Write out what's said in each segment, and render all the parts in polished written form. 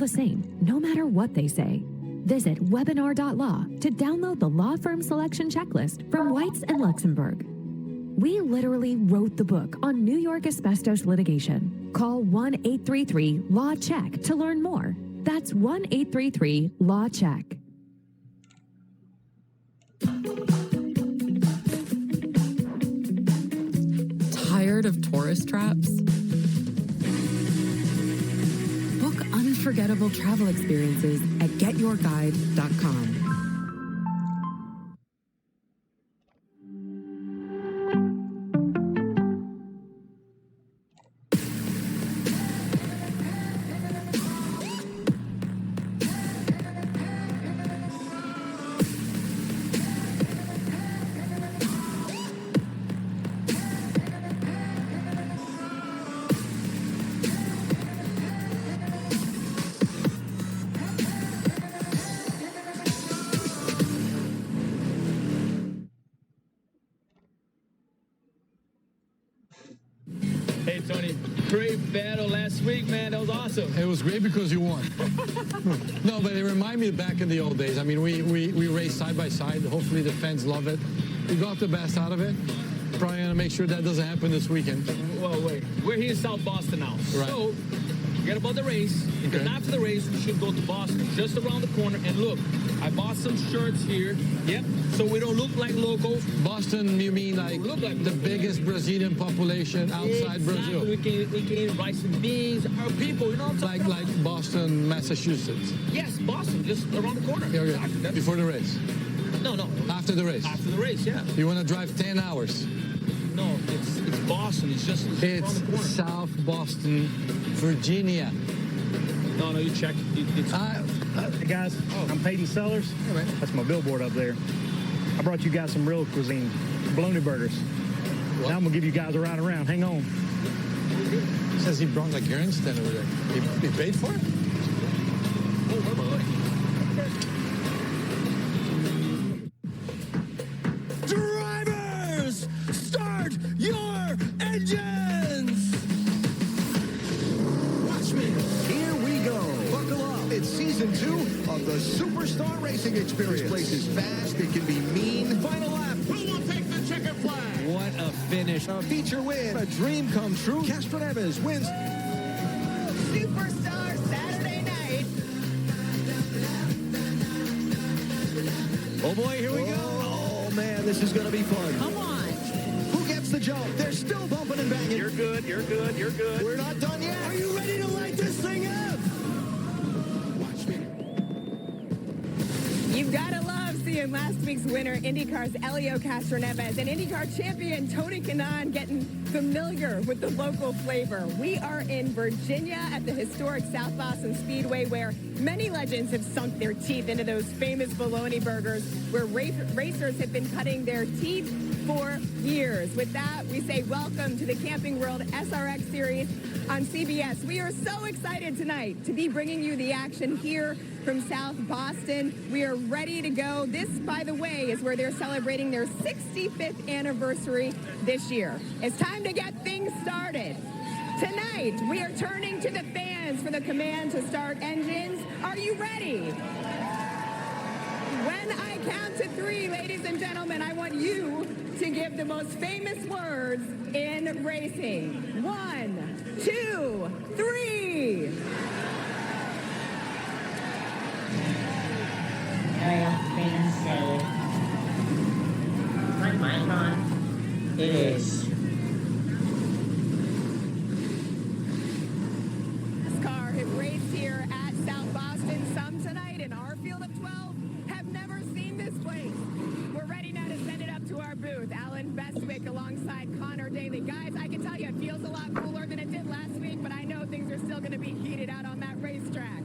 the same, no matter what they say. Visit webinar.law to download the law firm selection checklist from Whites and Luxembourg. We literally wrote the book on New York asbestos litigation. Call 1-833-LAW-CHECK to learn more. That's 1-833-LAW-CHECK. Tired of tourist traps? Book unforgettable travel experiences at getyourguide.com. Hey, Tony, great battle last week, man. That was awesome. It was great because you won. No, but it reminded me of back in the old days. I mean, we raced side by side. Hopefully the fans love it. We got the best out of it. Probably going to make sure that doesn't happen this weekend. Well, wait. We're here in South Boston now. Right. So, forget about the race. Okay. And after the race, we should go to Boston, just around the corner. And look, I bought some shirts here. Yep. So we don't look like locals. Boston, you mean like the biggest Brazilian population outside Brazil? We can eat rice and beans. Our people, you know what I'm talking about? Like Boston, Massachusetts. Yes, Boston, just around the corner. Yeah, okay. Exactly. Before the race? No. After the race? After the race, yeah. You want to drive 10 hours? No, it's Boston. It's just around It's the corner. South Boston, Virginia. No, you check. Hey guys, I'm Peyton Sellers. Hey, man. That's my billboard up there. I brought you guys some real cuisine, bologna burgers. What? Now I'm gonna give you guys a ride around. Hang on. Says he brought like Garen stand over there. He paid for it? Drivers, start your engines! Watch me. Here we go. Buckle up. It's season 2 of the Superstar Racing Experience. This place is fast. It can be mean. Final lap. Who will take the checkered flag? What a finish. A feature win. A dream come true. Castroneves wins. Superstar Saturday night. Oh boy, here we go. Oh man, this is going to be fun. Come on. Who gets the jump? They're still bumping and banging. You're good. We're not done yet. Are you ready to light this thing up? Watch me. You've got to love seeing last week's winner, IndyCar's Elio Castroneves, and IndyCar champion Tony Kanaan getting familiar with the local flavor. We are in Virginia at the historic South Boston Speedway, where many legends have sunk their teeth into those famous bologna burgers, where racers have been cutting their teeth for years. With that, we say welcome to the Camping World SRX Series on CBS. We are so excited tonight to be bringing you the action here from South Boston. We are ready to go. This, by the way, is where they're celebrating their 65th anniversary this year. It's time to get things started. Tonight, we are turning to the fans for the command to start engines. Are you ready? When I count to 3, ladies and gentlemen, I want you to give the most famous words in racing. 1, 2, 3. I often say, my mic on, it is. NASCAR have raced here at South Boston. Some tonight in our field of 12 have never seen this place. We're ready now to send it up to our booth. Alan Bestwick alongside Connor Daly. Guys, I can tell you it feels a lot cooler than it did last week, but I know things are still going to be heated out on that racetrack.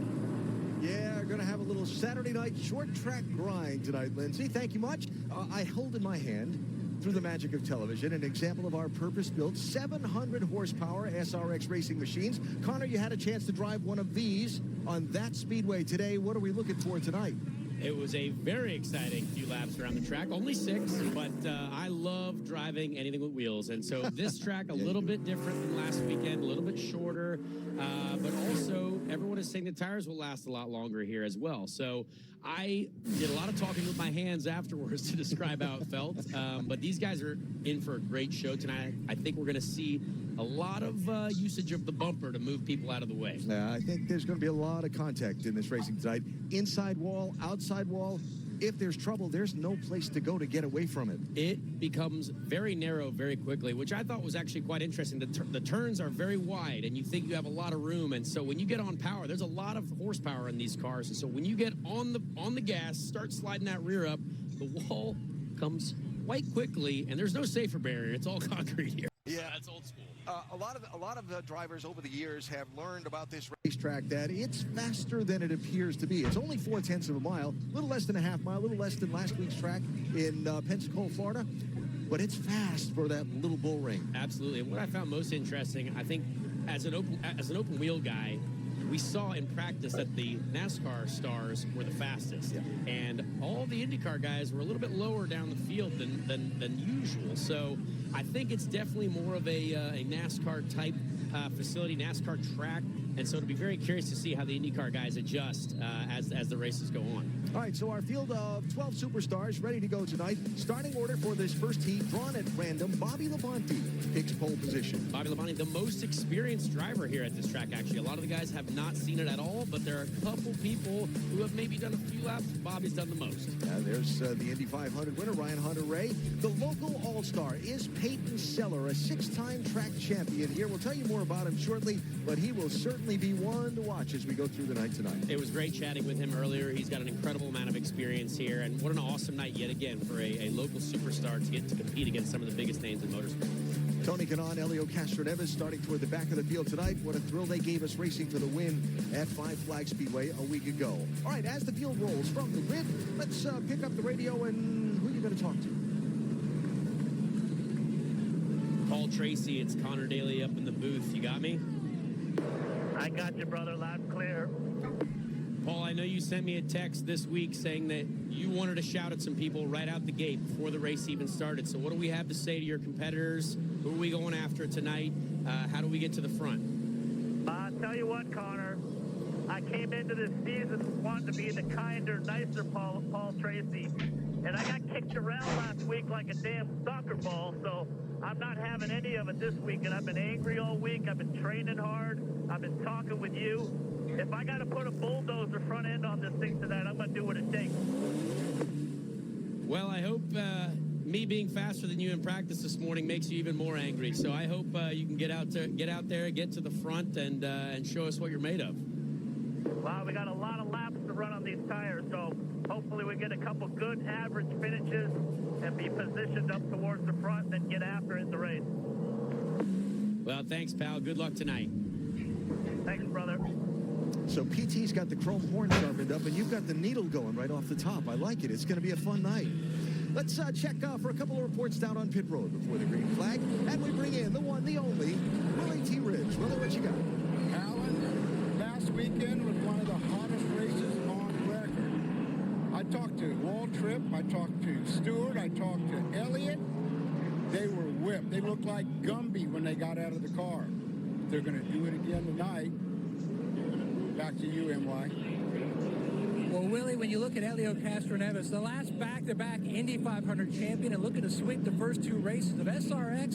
Yeah, we're going to have a little Saturday night short track grind tonight, Lindsay. Thank you much. I hold in my hand, through the magic of television, an example of our purpose-built 700 horsepower SRX racing machines. Connor, you had a chance to drive one of these on that speedway today. What are we looking for tonight? It was a very exciting few laps around the track, only 6, but I love driving anything with wheels. And so this track, a little bit different than last weekend, a little bit shorter, but also everyone is saying the tires will last a lot longer here as well. So I did a lot of talking with my hands afterwards to describe how it felt. But these guys are in for a great show tonight. I think we're going to see a lot of usage of the bumper to move people out of the way. I think there's going to be a lot of contact in this racing tonight. Inside wall, outside wall. If there's trouble, there's no place to go to get away from it. It becomes very narrow very quickly, which I thought was actually quite interesting. The turns are very wide, and you think you have a lot of room. And so when you get on power, there's a lot of horsepower in these cars. And so when you get on the gas, start sliding that rear up, the wall comes quite quickly, and there's no safer barrier. It's all concrete here. Yeah, that's old school. A lot of drivers over the years have learned about this racetrack that it's faster than it appears to be. It's only 0.4 of a mile, a little less than a half mile, a little less than last week's track in Pensacola, Florida. But it's fast for that little bull ring. Absolutely. And what I found most interesting, I think, as an open wheel guy, we saw in practice that the NASCAR stars were the fastest, and all the IndyCar guys were a little bit lower down the field than usual. So I think it's definitely more of a NASCAR type facility, NASCAR track, and so it'll be very curious to see how the IndyCar guys adjust as the races go on. All right, so our field of 12 superstars ready to go tonight. Starting order for this first heat, drawn at random. Bobby Labonte takes pole position. Bobby Labonte, the most experienced driver here at this track, actually. A lot of the guys have not seen it at all, but there are a couple people who have maybe done a few laps. Bobby's done the most. There's the Indy 500 winner, Ryan Hunter-Ray. The local all-star is Peyton Seller, a 6-time track champion here. We'll tell you more about him shortly, but he will certainly be one to watch as we go through the night tonight. It was great chatting with him earlier. He's got an incredible amount of experience here, and what an awesome night yet again for a local superstar to get to compete against some of the biggest names in motorsport. Tony Kanaan, Elio Castroneves starting toward the back of the field tonight. What a thrill they gave us racing for the win at Five Flag Speedway a week ago. All right, as the field rolls from the grid, let's pick up the radio and who are you going to talk to? Paul Tracy, it's Connor Daly up in the booth. You got me? I got you, brother, loud and clear. Paul, I know you sent me a text this week saying that you wanted to shout at some people right out the gate before the race even started. So what do we have to say to your competitors? Who are we going after tonight? How do we get to the front? I'll tell you what, Connor. I came into this season wanting to be the kinder, nicer Paul Tracy. And I got kicked around last week like a damn soccer ball. So I'm not having any of it this week. And I've been angry all week. I've been training hard. I've been talking with you. If I got to put a bulldozer front end on this thing tonight, I'm going to do what it takes. Well, I hope me being faster than you in practice this morning makes you even more angry. So I hope you can get out there, get to the front, and show us what you're made of. Well, we got a lot of laps to run on these tires, so hopefully we get a couple good average finishes and be positioned up towards the front and then get after it in the race. Well, thanks, pal. Good luck tonight. Thanks, brother. So PT's got the chrome horn sharpened up, and you've got the needle going right off the top. I like it. It's going to be a fun night. Let's check for a couple of reports down on pit road before the green flag. And we bring in the one, the only, Willie T. Ridge. Willie, what you got? Alan, last weekend was one of the hottest races on record. I talked to Walt Tripp, I talked to Stewart, I talked to Elliott. They were whipped. They looked like Gumby when they got out of the car. They're going to do it again tonight. Back to you, MY. Well, Willie, when you look at Elio Castroneves, the last back-to-back Indy 500 champion and looking to sweep the first two races of SRX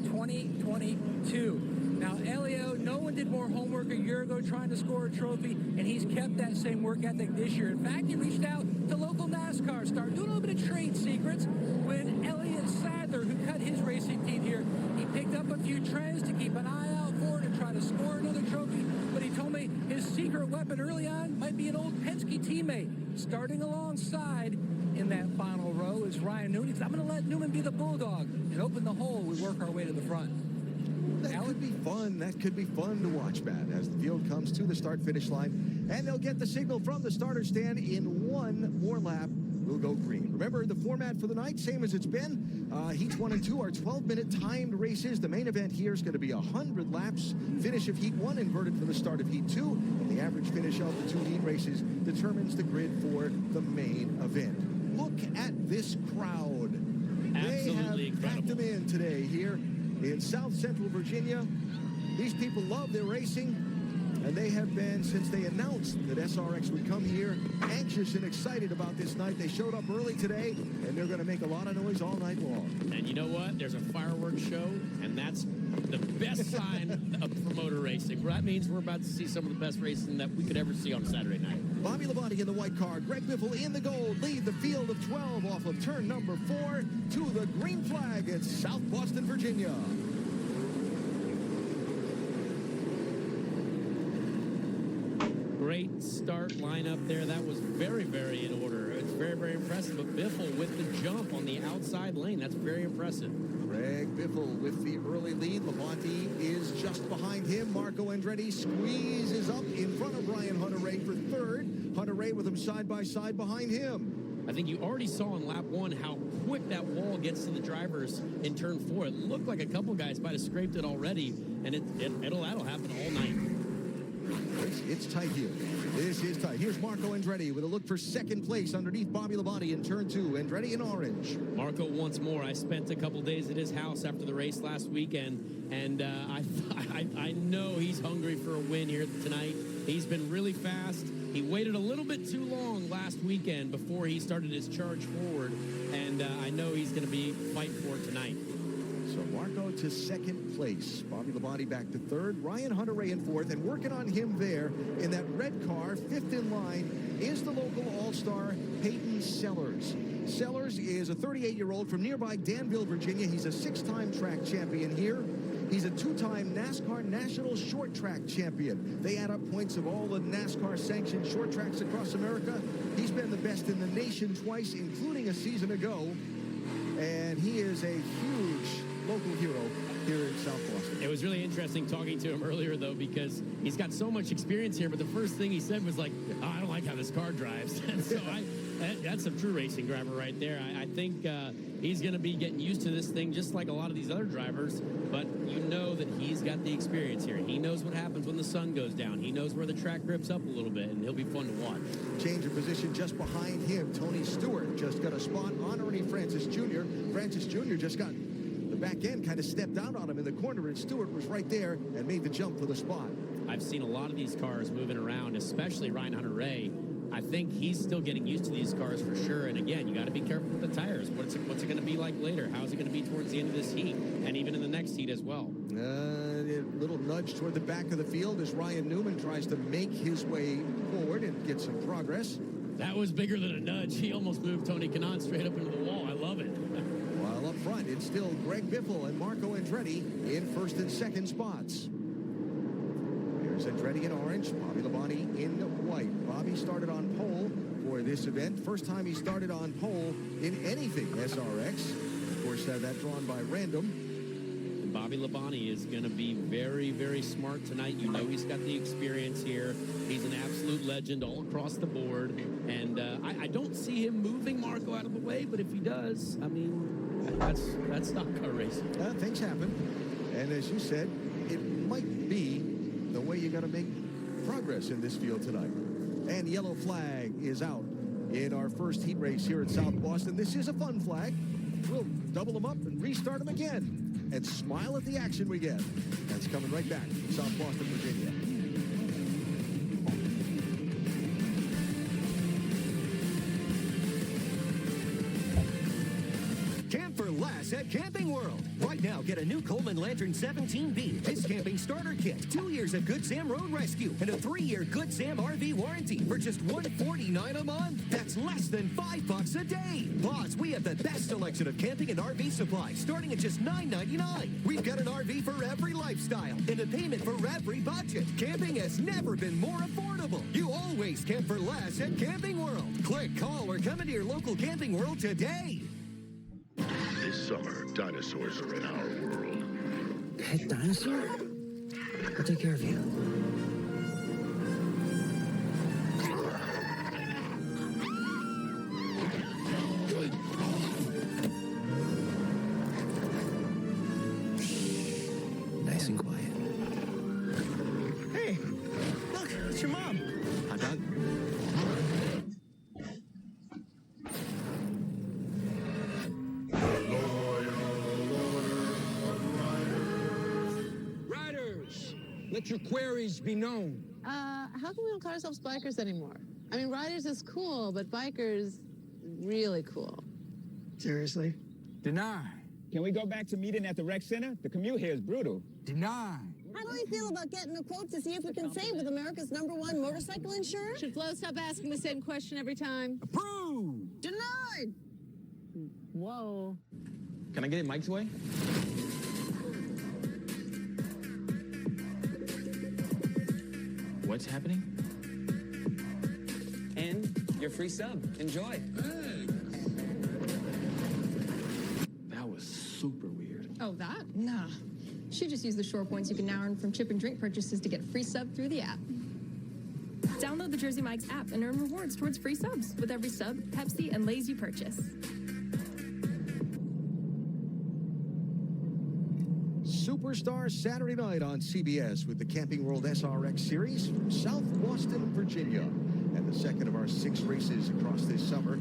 2022. Now, Elio, no one did more homework a year ago trying to score a trophy, and he's kept that same work ethic this year. In fact, he reached out to local NASCAR stars, doing a little bit of trade secrets. When Elliott Sadler, who cut his racing team here, he picked up a few trends to keep an eye out for to try to score another trophy. But he told me his secret weapon early on might be an old Penske teammate. Starting alongside in that final row is Ryan Newman. He said, I'm going to let Newman be the bulldog and open the hole. We work our way to the front. That could be fun. That could be fun to watch, Matt, as the field comes to the start-finish line. And they'll get the signal from the starter stand in one more lap. We'll go green. Remember, the format for the night, same as it's been. Heats 1 and 2 are 12-minute timed races. The main event here is going to be 100 laps. Finish of Heat 1 inverted for the start of Heat 2. And the average finish of the two heat races determines the grid for the main event. Look at this crowd. Absolutely they have packed them in today here in South Central Virginia. These people love their racing, And they have been, since they announced that SRX would come here, anxious and excited about this night. They showed up early today, and they're going to make a lot of noise all night long. And you know what? There's a fireworks show, and that's the best sign for motor racing. That means we're about to see some of the best racing that we could ever see on a Saturday night. Bobby Labonte in the white car, Greg Biffle in the gold, lead the field of 12 off of turn number 4 to the green flag at South Boston, Virginia. Great start lineup there. That was very, very in order. It's very, very impressive. But Biffle with the jump on the outside lane. That's very impressive. Greg Biffle with the early lead. Labonte is just behind him. Marco Andretti squeezes up in front of Brian Hunter-Reay for third. Hunter-Reay with him side by side behind him. I think you already saw in lap 1 how quick that wall gets to the drivers in turn 4. It looked like a couple guys might have scraped it already, and that'll happen all night. It's tight here. This is tight. Here's Marco Andretti with a look for second place underneath Bobby Labonte in turn 2. Andretti in orange. Marco once more. I spent a couple days at his house after the race last weekend, and I know he's hungry for a win here tonight. He's been really fast. He waited a little bit too long last weekend before he started his charge forward, and I know he's going to be fighting for it tonight. So Marco to second place. Bobby Labonte back to third. Ryan Hunter-Reay in fourth. And working on him there in that red car, fifth in line, is the local all-star Peyton Sellers. Sellers is a 38-year-old from nearby Danville, Virginia. He's a 6-time track champion here. He's a 2-time NASCAR National Short Track Champion. They add up points of all the NASCAR-sanctioned short tracks across America. He's been the best in the nation twice, including a season ago. And he is a huge local hero here in South Boston. It was really interesting talking to him earlier, though, because he's got so much experience here, but the first thing he said was like, oh, I don't like how this car drives. And so that's a true racing driver right there. I think he's going to be getting used to this thing just like a lot of these other drivers, but you know that he's got the experience here. He knows what happens when the sun goes down. He knows where the track grips up a little bit, and he'll be fun to watch. Change of position just behind him. Tony Stewart just got a spot honoring Francis Jr. Francis Jr. just got the back end kind of stepped out on him in the corner, and Stewart was right there and made the jump for the spot. I've seen a lot of these cars moving around, especially Ryan Hunter-Reay. I think he's still getting used to these cars for sure. And again, you got to be careful with the tires. What's it going to be like later? How's it going to be towards the end of this heat and even in the next heat as well? A little nudge toward the back of the field as Ryan Newman tries to make his way forward and get some progress. That was bigger than a nudge. He almost moved Tony Kanaan straight up into the wall. I love it. While up front, it's still Greg Biffle and Marco Andretti in first and second spots. Here's Andretti in orange, Bobby Labonte in white. Bobby started on pole for this event. First time he started on pole in anything SRX. Of course, that drawn by random. And Bobby Labonte is going to be very, very smart tonight. You know he's got the experience here. He's an absolute legend all across the board. And I don't see him moving Marco out of the way, but if he does, I mean, that's stock car racing. Things happen. And as you said, it might be the way you got to make progress in this field tonight. And yellow flag is out in our first heat race here at South Boston. This is a fun flag. We'll double them up and restart them again and smile at the action we get. That's coming right back from South Boston, Virginia. Camp for less at Camping World. Right now, get a new Coleman Lantern 17B, this camping starter kit, 2 years of Good Sam Road Rescue, and a 3-year Good Sam RV warranty for just $149 a month. That's less than $5 a day. Plus, we have the best selection of camping and RV supplies, starting at just $9.99. We've got an RV for every lifestyle and a payment for every budget. Camping has never been more affordable. You always camp for less at Camping World. Click, call, or come into your local Camping World today. This summer, dinosaurs are in our world. Pet dinosaur? I'll take care of you. Nice and quiet. Hey, look, it's your mom. Hot dog? Let your queries be known. how come we don't call ourselves bikers anymore? I mean, riders is cool, but bikers, really cool. Seriously? Deny. Can we go back to meeting at the rec center? The commute here is brutal. Deny. How do you feel about getting a quote to see if we can save with America's #1 motorcycle insurer? Should Flo stop asking the same question every time? Approved. Denied! Whoa. Can I get it Mike's way? What's happening? And your free sub. Enjoy. That was super weird. Oh, that? Nah. Should just use the shore points you can now earn from chip and drink purchases to get free sub through the app. Download the Jersey Mike's app and earn rewards towards free subs with every sub, Pepsi, and Lay's you purchase. Superstar Saturday night on CBS with the Camping World SRX Series from South Boston, Virginia. And the second of our 6 races across this summer.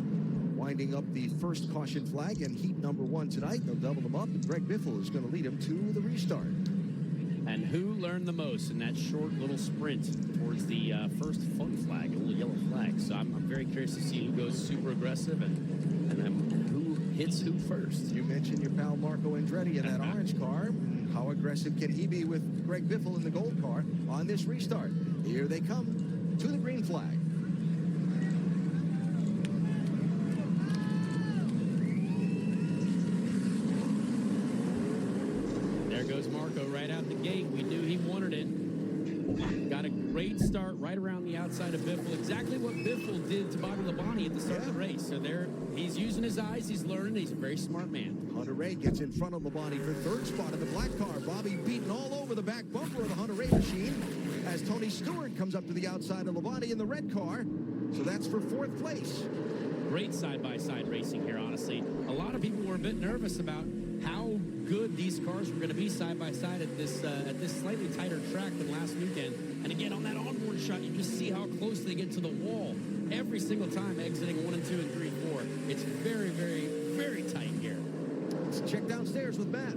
Winding up the first caution flag and heat number 1 tonight. They'll double them up, and Greg Biffle is going to lead them to the restart. And who learned the most in that short little sprint towards the first fun flag, a little yellow flag? So I'm very curious to see who goes super aggressive and then who hits who first. You mentioned your pal Marco Andretti in that orange car. How aggressive can he be with Greg Biffle in the gold car on this restart? Here they come to the green flag. There goes Marco right out the gate. We knew he wanted it. Got a great start right around the outside of Biffle. Exactly what Biffle did to Bobby Labonte at the start of the race. So there, he's using his eyes. He's learning. He's a very smart man. Hunter Ray gets in front of Labonte for third spot in the black car. Bobby beaten all over the back bumper of the Hunter Ray machine as Tony Stewart comes up to the outside of Labonte in the red car. So that's for 4th place. Great side-by-side racing here, honestly. A lot of people were a bit nervous about how good these cars were going to be side-by-side at this slightly tighter track than last weekend. And again, on that onboard shot, you just see how close they get to the wall every single time exiting 1 and 2 and 3, 4. It's very, very, very tight here. Let's check downstairs with Matt.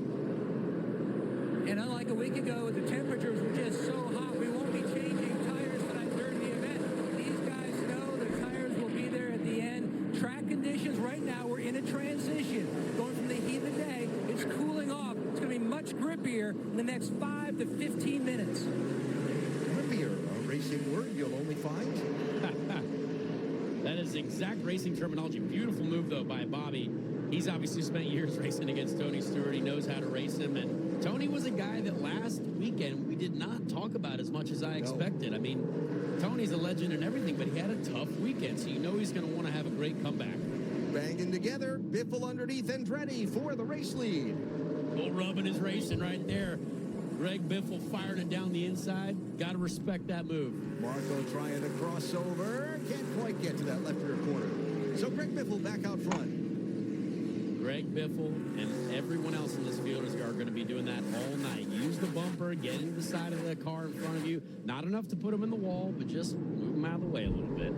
And unlike a week ago, the temperatures were just so hot, we won't be changing tires tonight during the event. These guys know the tires will be there at the end. Track conditions right now, we're in a transition. Going from the heat of the day, it's cooling off. It's going to be much grippier in the next 5 to 15 minutes. Grippier, a racing word you'll only find. That is exact racing terminology. Beautiful move, though, by Bobby. He's obviously spent years racing against Tony Stewart. He knows how to race him. And Tony was a guy that last weekend we did not talk about as much as I expected. I mean, Tony's a legend and everything, but he had a tough weekend, so you know he's going to want to have a great comeback. Banging together, Biffle underneath Andretti for the race lead. Bull rubbing his racing right there. Greg Biffle fired it down the inside. Got to respect that move. Marco trying to cross over. Can't quite get to that left rear corner. So Greg Biffle back out front. Greg Biffle and everyone else in this field are going to be doing that all night. Use the bumper, get into the side of the car in front of you. Not enough to put them in the wall, but just move them out of the way a little bit.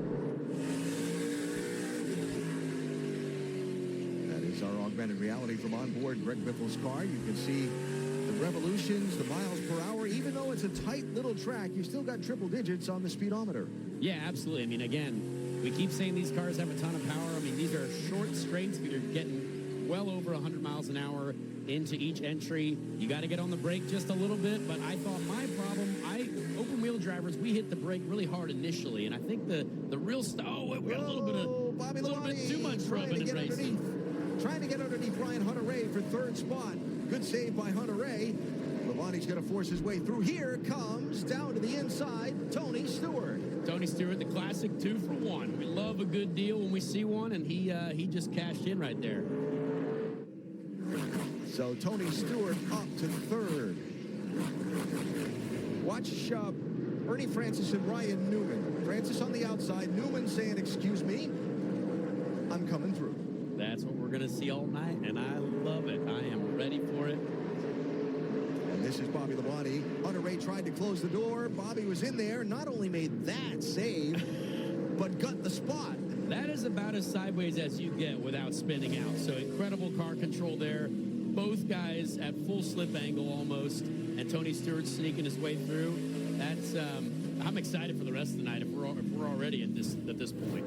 That is our augmented reality from on board Greg Biffle's car. You can see the revolutions, the miles per hour. Even though it's a tight little track, you still got triple digits on the speedometer. Yeah, absolutely. I mean, again, we keep saying these cars have a ton of power. I mean, these are short straights, but you're getting well over 100 miles an hour into each entry. You got to get on the brake just a little bit, but I thought my problem, open wheel drivers, we hit the brake really hard initially, and I think the real we got a little bit too much rubbing and racing. Trying to get underneath Brian Hunter Ray for third spot. Good save by Hunter Ray. Labonte's going to force his way through. Here comes down to the inside, Tony Stewart. Tony Stewart, the classic 2 for 1. We love a good deal when we see one, and he just cashed in right there. So Tony Stewart up to third. Watch Ernie Francis and Ryan Newman. Francis on the outside, Newman saying, "Excuse me, I'm coming through." That's what we're going to see all night, and I love it. I am ready for it. And this is Bobby Labonte. Hunter Ray tried to close the door. Bobby was in there, not only made that save, but got the spot. That is about as sideways as you get without spinning out. So incredible car control there. Both guys at full slip angle almost, and Tony Stewart sneaking his way through. That's I'm excited for the rest of the night if we're already at this point.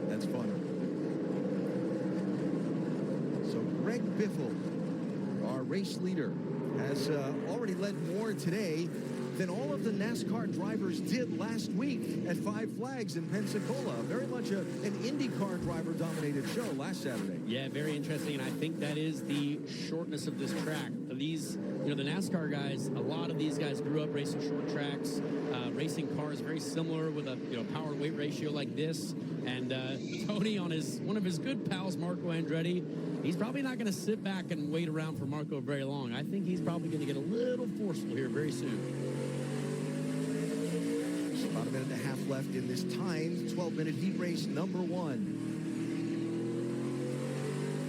That's fun. So Greg Biffle, our race leader, has already led more today than all of the NASCAR drivers did last week at Five Flags in Pensacola. Very much an IndyCar driver-dominated show last Saturday. Yeah, very interesting, and I think that is the shortness of this track. These, the NASCAR guys, a lot of these guys grew up racing short tracks, racing cars very similar with a power-weight ratio like this. And Tony, on one of his good pals, Marco Andretti, he's probably not going to sit back and wait around for Marco very long. I think he's probably going to get a little forceful here very soon. About a minute and a half left in this timed 12-minute heat race number 1.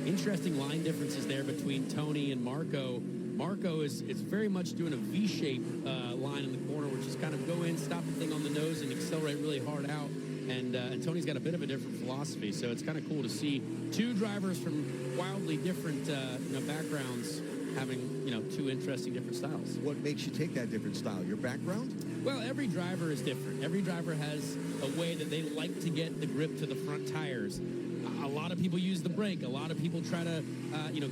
Interesting line differences there between Tony and Marco. Marco is very much doing a V-shape line in the corner, which is kind of go in, stop the thing on the nose, and accelerate really hard out. And Tony's got a bit of a different philosophy, so it's kind of cool to see two drivers from wildly different backgrounds having two interesting different styles. What makes you take that different style? Your background? Well, every driver is different. Every driver has a way that they like to get the grip to the front tires. A lot of people use the brake. A lot of people try to,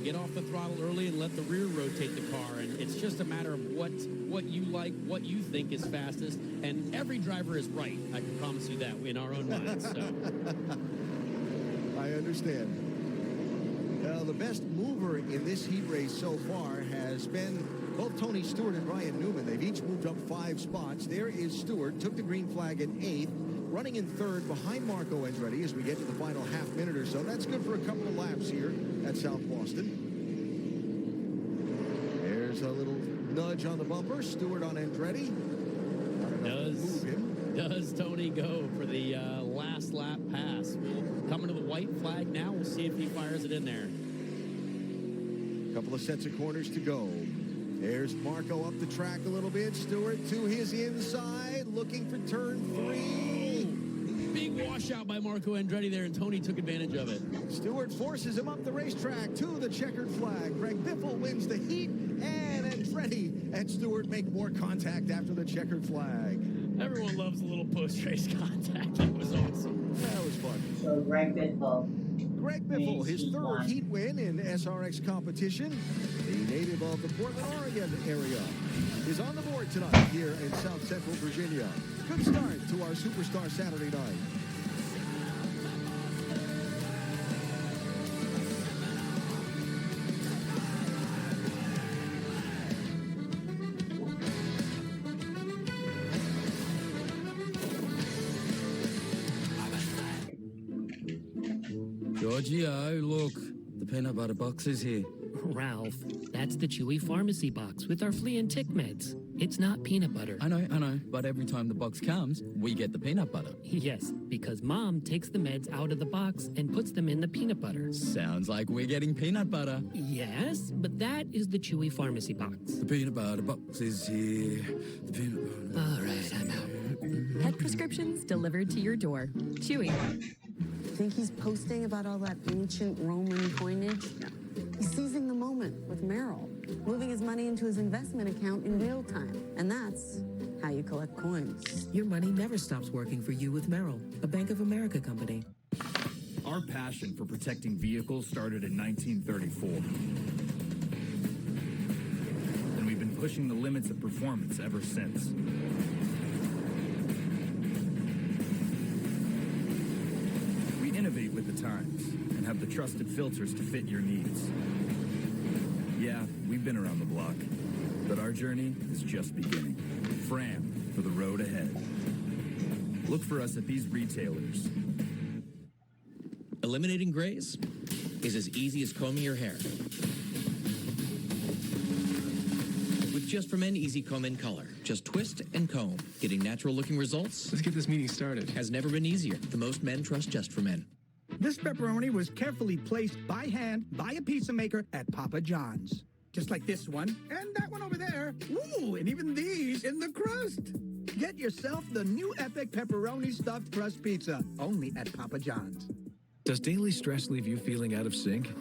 get off the throttle early and let the rear rotate the car. And it's just a matter of what you like, what you think is fastest. And every driver is right. I can promise you that in our own minds. So. I understand. The best mover in this heat race so far has been both Tony Stewart and Ryan Newman. They've each moved up 5 spots. There is Stewart, took the green flag in 8th, running in 3rd behind Marco Andretti as we get to the final half minute or so. That's good for a couple of laps here at South Boston. There's a little nudge on the bumper. Stewart on Andretti. Does Tony go for the last lap pass? We'll come into the white flag now. We'll see if he fires it in there. Couple of sets of corners to go. There's Marco up the track a little bit. Stewart to his inside, looking for turn 3. Big washout by Marco Andretti there, and Tony took advantage of it. Stewart forces him up the racetrack to the checkered flag. Greg Biffle wins the heat, and Andretti and Stewart make more contact after the checkered flag. Everyone loves a little post-race contact. That was awesome. That was fun. So Greg Biffle. Greg Biffle, his 3rd heat win in SRX competition. The native of the Portland, Oregon area is on the board tonight here in South Central Virginia. Good start to our Superstar Saturday night. Giorgio, look, the peanut butter box is here. Ralph, that's the Chewy Pharmacy box with our flea and tick meds. It's not peanut butter. I know, but every time the box comes, we get the peanut butter. Yes, because Mom takes the meds out of the box and puts them in the peanut butter. Sounds like we're getting peanut butter. Yes, but that is the Chewy Pharmacy box. The peanut butter box is here. The peanut butter. All right, I'm out. Pet prescriptions delivered to your door. Chewy. Think he's posting about all that ancient Roman coinage? No. He's seizing the moment with Merrill, moving his money into his investment account in real time. And that's how you collect coins. Your money never stops working for you with Merrill, a Bank of America company. Our passion for protecting vehicles started in 1934. And we've been pushing the limits of performance ever since. Innovate with the times and have the trusted filters to fit your needs. Yeah, we've been around the block, but our journey is just beginning. Fram for the road ahead. Look for us at these retailers. Eliminating grays is as easy as combing your hair. With Just For Men Easy Comb in Color. Just twist and comb. Getting natural-looking results. Let's get this meeting started. Has never been easier. The most men trust Just For Men. This pepperoni was carefully placed by hand by a pizza maker at Papa John's. Just like this one, and that one over there. Ooh, and even these in the crust. Get yourself the new Epic Pepperoni Stuffed Crust Pizza, only at Papa John's. Does daily stress leave you feeling out of sync?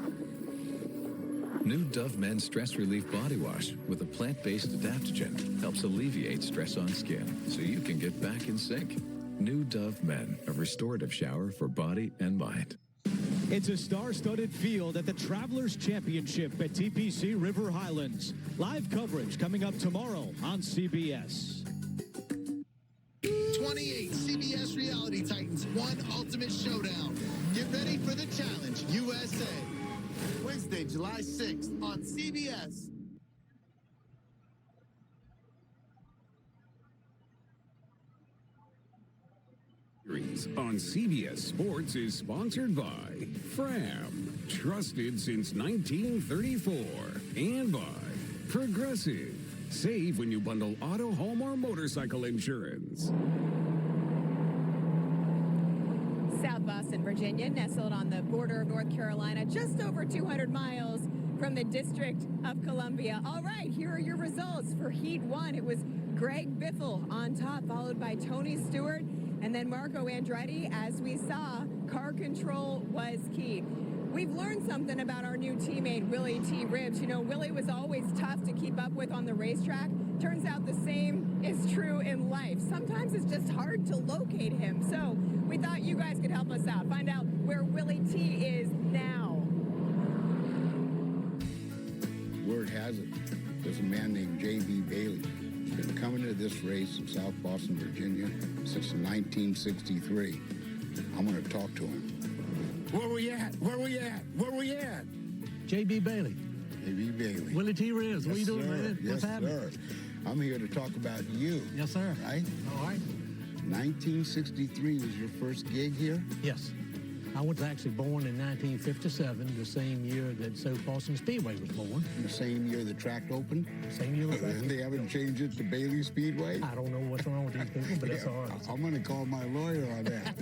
New Dove Men Stress Relief Body Wash with a plant-based adaptogen helps alleviate stress on skin so you can get back in sync. New Dove Men, a restorative shower for body and mind. It's a star-studded field at the Travelers Championship at TPC River Highlands. Live coverage coming up tomorrow on CBS. 28 CBS Reality Titans, one ultimate showdown. Get ready for the challenge, USA. Wednesday, July 6th on CBS. On CBS Sports is sponsored by Fram, trusted since 1934, and by Progressive. Save when you bundle auto, home, or motorcycle insurance. South Boston, Virginia, nestled on the border of North Carolina, just over 200 miles from the District of Columbia. All right, here are your results for Heat 1. It was Greg Biffle on top, followed by Tony Stewart, and then Marco Andretti. As we saw, car control was key. We've learned something about our new teammate, Willie T. Ribbs. You know, Willie was always tough to keep up with on the racetrack. Turns out the same is true in life. Sometimes it's just hard to locate him. So we thought you guys could help us out. Find out where Willie T. is now. Word has it, there's a man named J.B. Bailey. He's been coming to this race in South Boston, Virginia since 1963. I'm going to talk to him. Where we at? Where we at? Where we at? J.B. Bailey. J.B. Bailey. Willie T. Ribbs. What you doing, man? Yes, What's happening? sir. I'm here to talk about you. Yes, sir. Right? All right. 1963 was your first gig here? Yes. I was actually born in 1957, the same year that South Boston Speedway was born. The same year the track opened? Same year the track They haven't changed it to Bailey Speedway? I don't know what's wrong with these people, but that's all right. I'm going to call my lawyer on that.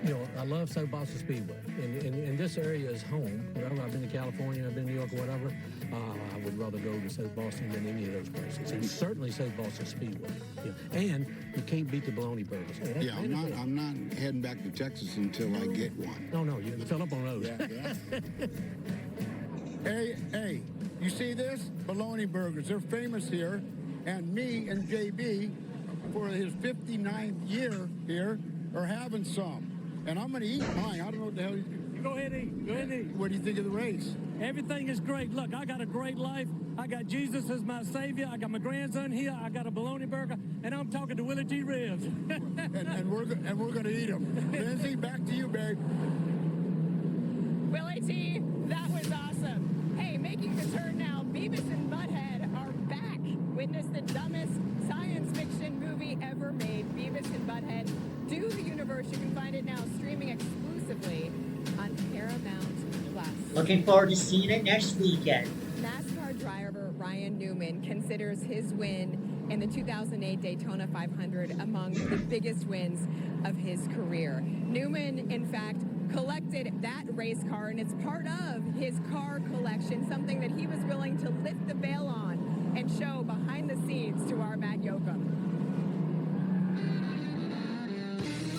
You know, I love South Boston Speedway, and this area is home. Whenever I've been to California, I've been to New York, or whatever, I would rather go to South Boston than any of those places. And certainly South Boston Speedway. Yeah. And you can't beat the bologna burgers. Yeah, I'm not heading back to Texas until I get one. No, you fill up on those. Hey, you see this? Bologna burgers. They're famous here. And me and JB, for his 59th year here, are having some. And I'm going to eat mine. I don't know what the hell You go ahead and eat. Go ahead and eat. What do you think of the race? Everything is great. Look, I got a great life. I got Jesus as my savior. I got my grandson here. I got a bologna burger. And I'm talking to Willie T. Ribbs. and we're going to eat them. Lindsay, back to you, babe. Willie T., that was awesome. Hey, making the turn now, Beavis and Butthead are back. Witness the dumbest science fiction movie ever made, Beavis and Butthead Do the Universe. You can find it now streaming exclusively on Paramount Plus. Looking forward to seeing it next weekend. NASCAR driver Ryan Newman considers his win in the 2008 Daytona 500 among the biggest wins of his career. Newman, in fact, collected that race car, and it's part of his car collection, something that he was willing to lift the veil on and show behind the scenes to our Matt Yoakum.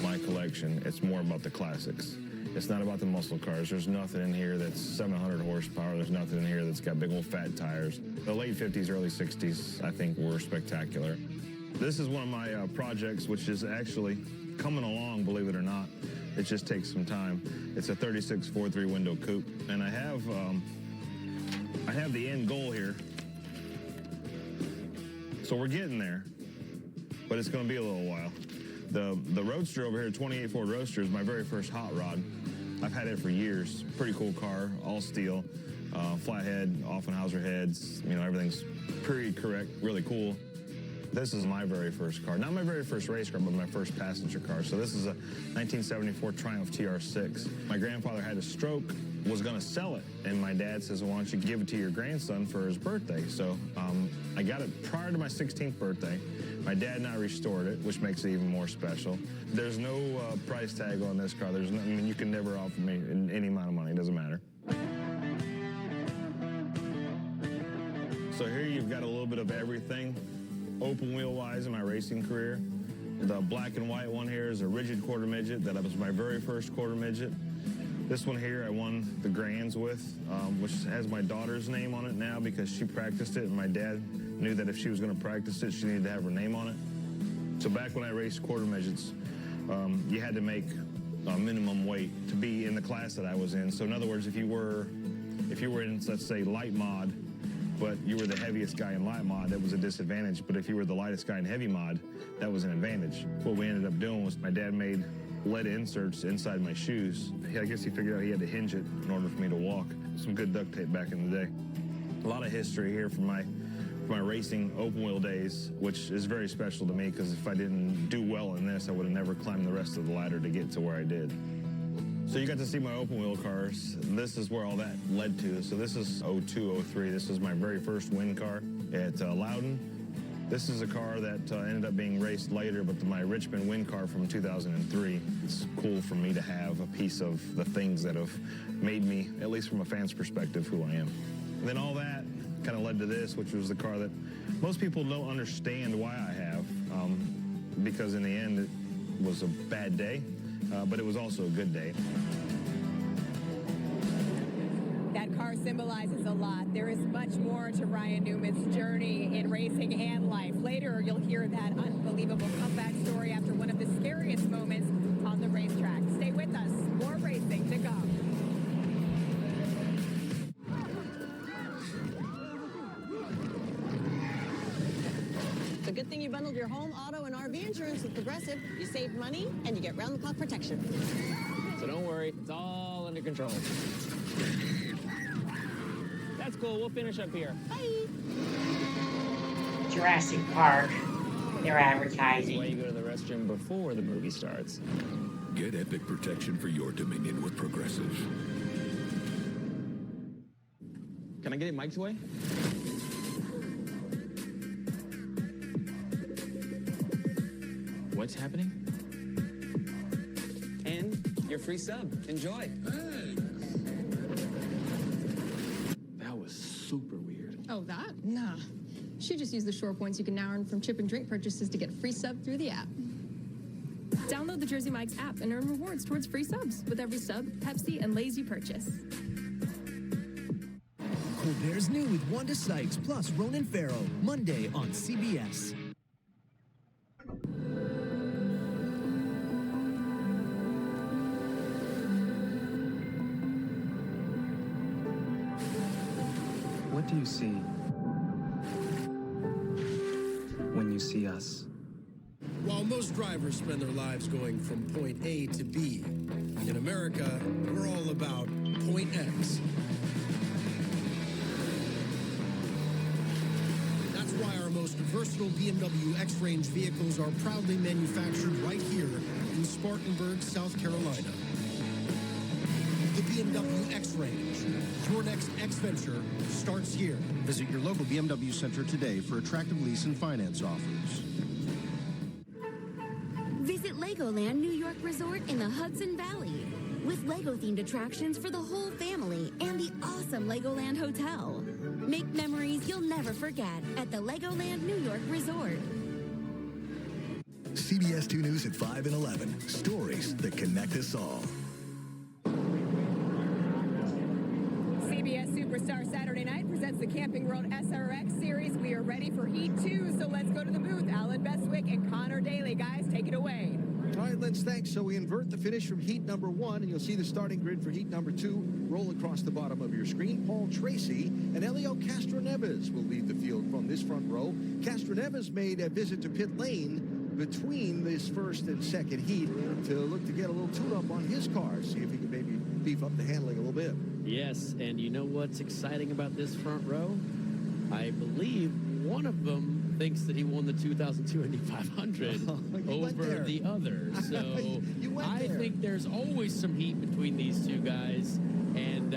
My collection, it's more about the classics. It's not about the muscle cars. There's nothing in here that's 700 horsepower. There's nothing in here that's got big old fat tires. The late 50s, early 60s, I think, were spectacular. This is one of my projects, which is actually coming along, believe it or not. It just takes some time. It's a 36 4.3 window coupe, and I have the end goal here. So we're getting there, but it's going to be a little while. The Roadster over here, 28 Ford Roadster, is my very first hot rod. I've had it for years. Pretty cool car, all steel, flathead, Offenhauser heads. You know, everything's pretty correct, really cool. This is my very first car. Not my very first race car, but my first passenger car. So this is a 1974 Triumph TR6. My grandfather had a stroke, was going to sell it. And my dad says, well, why don't you give it to your grandson for his birthday? So I got it prior to my 16th birthday. My dad and I restored it, which makes it even more special. There's no price tag on this car. There's no, I mean, you can never offer me any amount of money. It doesn't matter. So here you've got a little bit of everything. Open wheel wise in my racing career. The black and white one here is a rigid quarter midget. That was my very first quarter midget. This one here I won the Grands with, which has my daughter's name on it now because she practiced it, and my dad knew that if she was going to practice it, she needed to have her name on it. So back when I raced quarter midgets, you had to make a minimum weight to be in the class that I was in. So in other words, if you were in, let's say, light mod, but you were the heaviest guy in light mod, that was a disadvantage. But if you were the lightest guy in heavy mod, that was an advantage. What we ended up doing was my dad made lead inserts inside my shoes. I guess he figured out he had to hinge it in order for me to walk. Some good duct tape back in the day. A lot of history here from my racing open wheel days, which is very special to me because if I didn't do well in this, I would have never climbed the rest of the ladder to get to where I did. So you got to see my open wheel cars. This is where all that led to. So this is 02, 03. This is my very first win car at Loudon. This is a car that ended up being raced later, but my Richmond win car from 2003. It's cool for me to have a piece of the things that have made me, at least from a fan's perspective, who I am. And then all that kind of led to this, which was the car that most people don't understand why I have, because in the end it was a bad day, but it was also a good day. That car symbolizes a lot. There is much more to Ryan Newman's journey in racing and life. Later, you'll hear that unbelievable comeback story after one of the scariest moments on the racetrack. Stay with us. More racing to come. It's a good thing you bundled your home, auto, and RV insurance with Progressive. You save money, and you get round-the-clock protection. So don't worry, it's all under control. That's cool, we'll finish up here. Bye. Jurassic Park. They're That's advertising. why you go to the restroom before the movie starts. Get epic protection for your Dominion with Progressive. Can I get it Mike's way? What's happening? And your free sub. Enjoy. That was super weird. Oh, that? Nah. She just used the shore points you can now earn from chip and drink purchases to get free sub through the app. Download the Jersey Mike's app and earn rewards towards free subs with every sub, Pepsi, and Lay's you purchase. Colbert's new with Wanda Sykes plus Ronan Farrow, Monday on CBS. What do you see when you see us? While most drivers spend their lives going from point A to B, in America, we're all about point X. That's why our most versatile BMW X-Range vehicles are proudly manufactured right here in Spartanburg, South Carolina. The BMW X-Range. Your next X-Venture starts here. Visit your local BMW center today for attractive lease and finance offers. Visit Legoland New York Resort in the Hudson Valley with Lego-themed attractions for the whole family and the awesome Legoland Hotel. Make memories you'll never forget at the Legoland New York Resort. CBS 2 News at 5 and 11. Stories that connect us all. CBS Superstar Saturday Night presents the Camping World SRX Series. We are ready for Heat 2, so let's go to the booth. Alan Bestwick and Connor Daly. Guys, take it away. All right, Linz, thanks. So we invert the finish from heat number 1, and you'll see the starting grid for heat number 2 roll across the bottom of your screen. Paul Tracy and Elio Castroneves will lead the field from this front row. Castroneves made a visit to pit lane between this first and second heat to look to get a little tune-up on his car, see if he can maybe beef up the handling a little bit. Yes, and you know what's exciting about this front row? I believe one of them thinks that he won the 2002 Indy 500 over the other. So I think there's always some heat between these two guys, and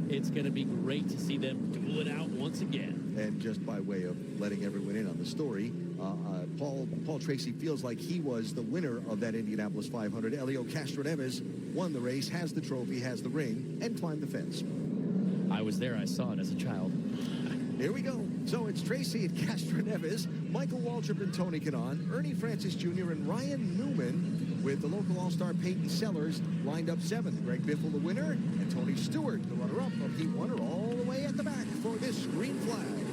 it's going to be great to see them duel it out once again. And just by way of letting everyone in on the story, Paul Tracy feels like he was the winner of that Indianapolis 500. Elio Castroneves won the race, has the trophy, has the ring, and climbed the fence. I was there. I saw it as a child. Here we go. So it's Tracy and Castroneves, Michael Waltrip and Tony Kanaan, Ernie Francis Jr. and Ryan Newman with the local all-star Peyton Sellers lined up 7th. Greg Biffle, the winner, and Tony Stewart, the runner-up of Heat 1, are all the way at the back for this green flag.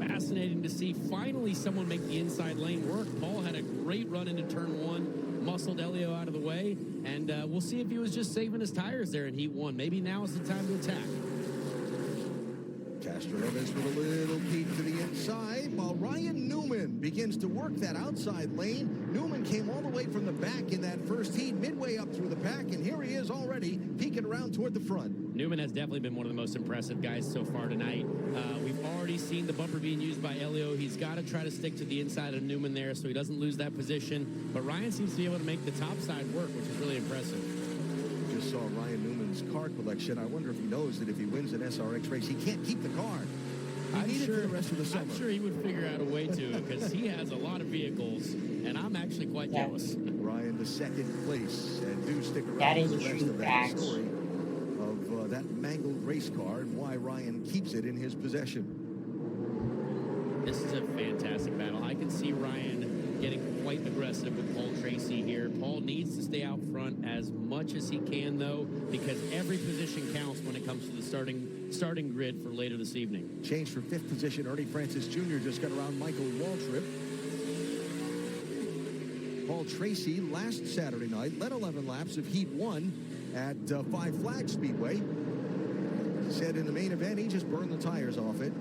Fascinating to see finally someone make the inside lane work. Paul had a great run into turn 1, muscled Elio out of the way, and we'll see if he was just saving his tires there in Heat 1. Maybe now is the time to attack. Castroneves with a little peek to the inside while Ryan Newman begins to work that outside lane. Newman came all the way from the back in that first heat, midway up through the pack, and here he is already peeking around toward the front. Newman has definitely been one of the most impressive guys so far tonight. We've already seen the bumper being used by Elio. He's got to try to stick to the inside of Newman there so he doesn't lose that position. But Ryan seems to be able to make the top side work, which is really impressive. Just saw Ryan Newman's car collection. I wonder if he knows that if he wins an SRX race, he can't keep the car. I'm need sure, it for the rest of the summer. I'm sure he would figure out a way to, because he has a lot of vehicles, and I'm actually quite jealous. Ryan, the 2nd place, and do stick around That for is the a rest true of that fact. story of that mangled race car and why Ryan keeps it in his possession. This is a fantastic battle. I can see Ryan getting quite aggressive with Paul Tracy here. Paul needs to stay out front as much as he can, though, because every position counts when it comes to the starting grid for later this evening. Change for 5th position. Ernie Francis Jr. just got around Michael Waltrip. Paul Tracy last Saturday night led 11 laps of Heat 1 at Five Flags Speedway. Said in the main event he just burned the tires off it.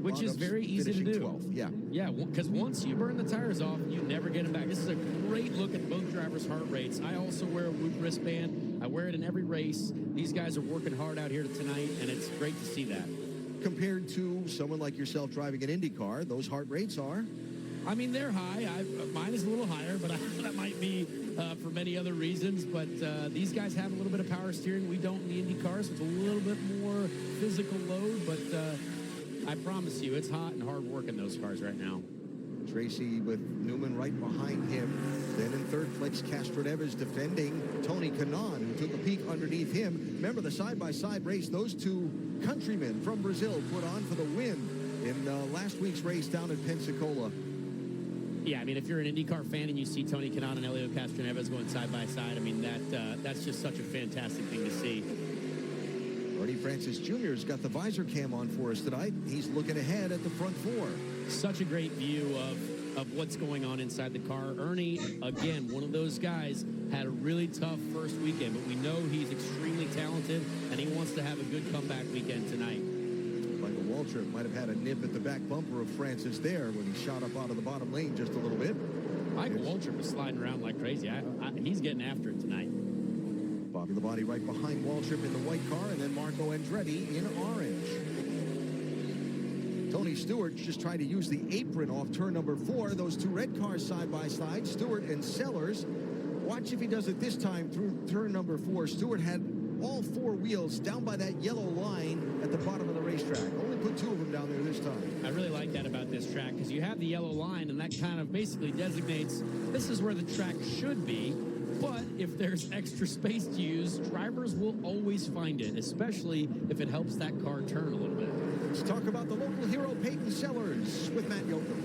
Which is very easy to do. 12th. Yeah, because once you burn the tires off, you never get them back. This is a great look at both drivers' heart rates. I also wear a Whoop wristband. I wear it in every race. These guys are working hard out here tonight, and it's great to see that. Compared to someone like yourself driving an Indy car, those heart rates are? I mean, they're high. Mine is a little higher, but that might be for many other reasons. But these guys have a little bit of power steering. We don't in the Indy cars, so it's a little bit more physical load, but I promise you, it's hot and hard work in those cars right now. Tracy with Newman right behind him. Then in 3rd place, Castroneves defending Tony Kanaan, who took a peek underneath him. Remember the side-by-side race those two countrymen from Brazil put on for the win in last week's race down at Pensacola. Yeah, I mean, if you're an IndyCar fan and you see Tony Kanaan and Elio Castroneves going side-by-side, I mean, that's just such a fantastic thing to see. Ernie Francis Jr. has got the visor cam on for us tonight. He's looking ahead at the front 4. Such a great view of what's going on inside the car. Ernie, again, one of those guys, had a really tough first weekend, but we know he's extremely talented, and he wants to have a good comeback weekend tonight. Michael Waltrip might have had a nip at the back bumper of Francis there when he shot up out of the bottom lane just a little bit. Michael Waltrip is sliding around like crazy. He's getting after it tonight. Bobby Labonte right behind Waltrip in the white car, and then Marco Andretti in orange. Tony Stewart just tried to use the apron off turn number 4. Those two red cars side by side, Stewart and Sellers. Watch if he does it this time through turn number 4. Stewart had all 4 wheels down by that yellow line at the bottom of the racetrack. Only put 2 of them down there this time. I really like that about this track because you have the yellow line, and that kind of basically designates this is where the track should be. But if there's extra space to use, drivers will always find it, especially if it helps that car turn a little bit. Let's talk about the local hero, Peyton Sellers, with Matt Yoakum.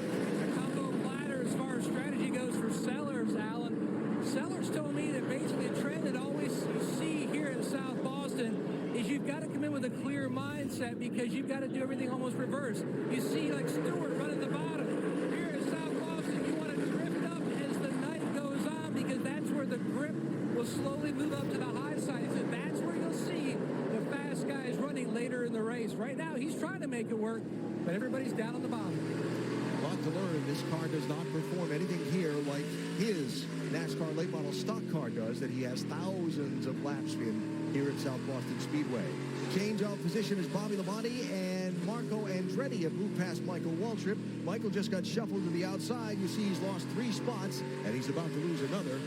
A combo ladder as far as strategy goes for Sellers, Alan. Sellers told me that basically the trend that always you see here in South Boston is you've got to come in with a clear mindset because you've got to do everything almost reverse. You see like Stewart running the bottom. Here in South Boston, you want to drift up as the night goes on because that's where the grip will slowly move up to the high side. He said that's where you'll see the fast guys running later in the race. Right now, he's trying to make it work, but everybody's down on the bottom. A lot to learn. This car does not perform anything here like his NASCAR late model stock car does that he has thousands of laps in here at South Boston Speedway. Change of position is Bobby Labonte and Marco Andretti have moved past Michael Waltrip. Michael just got shuffled to the outside. You see he's lost 3 spots, and he's about to lose another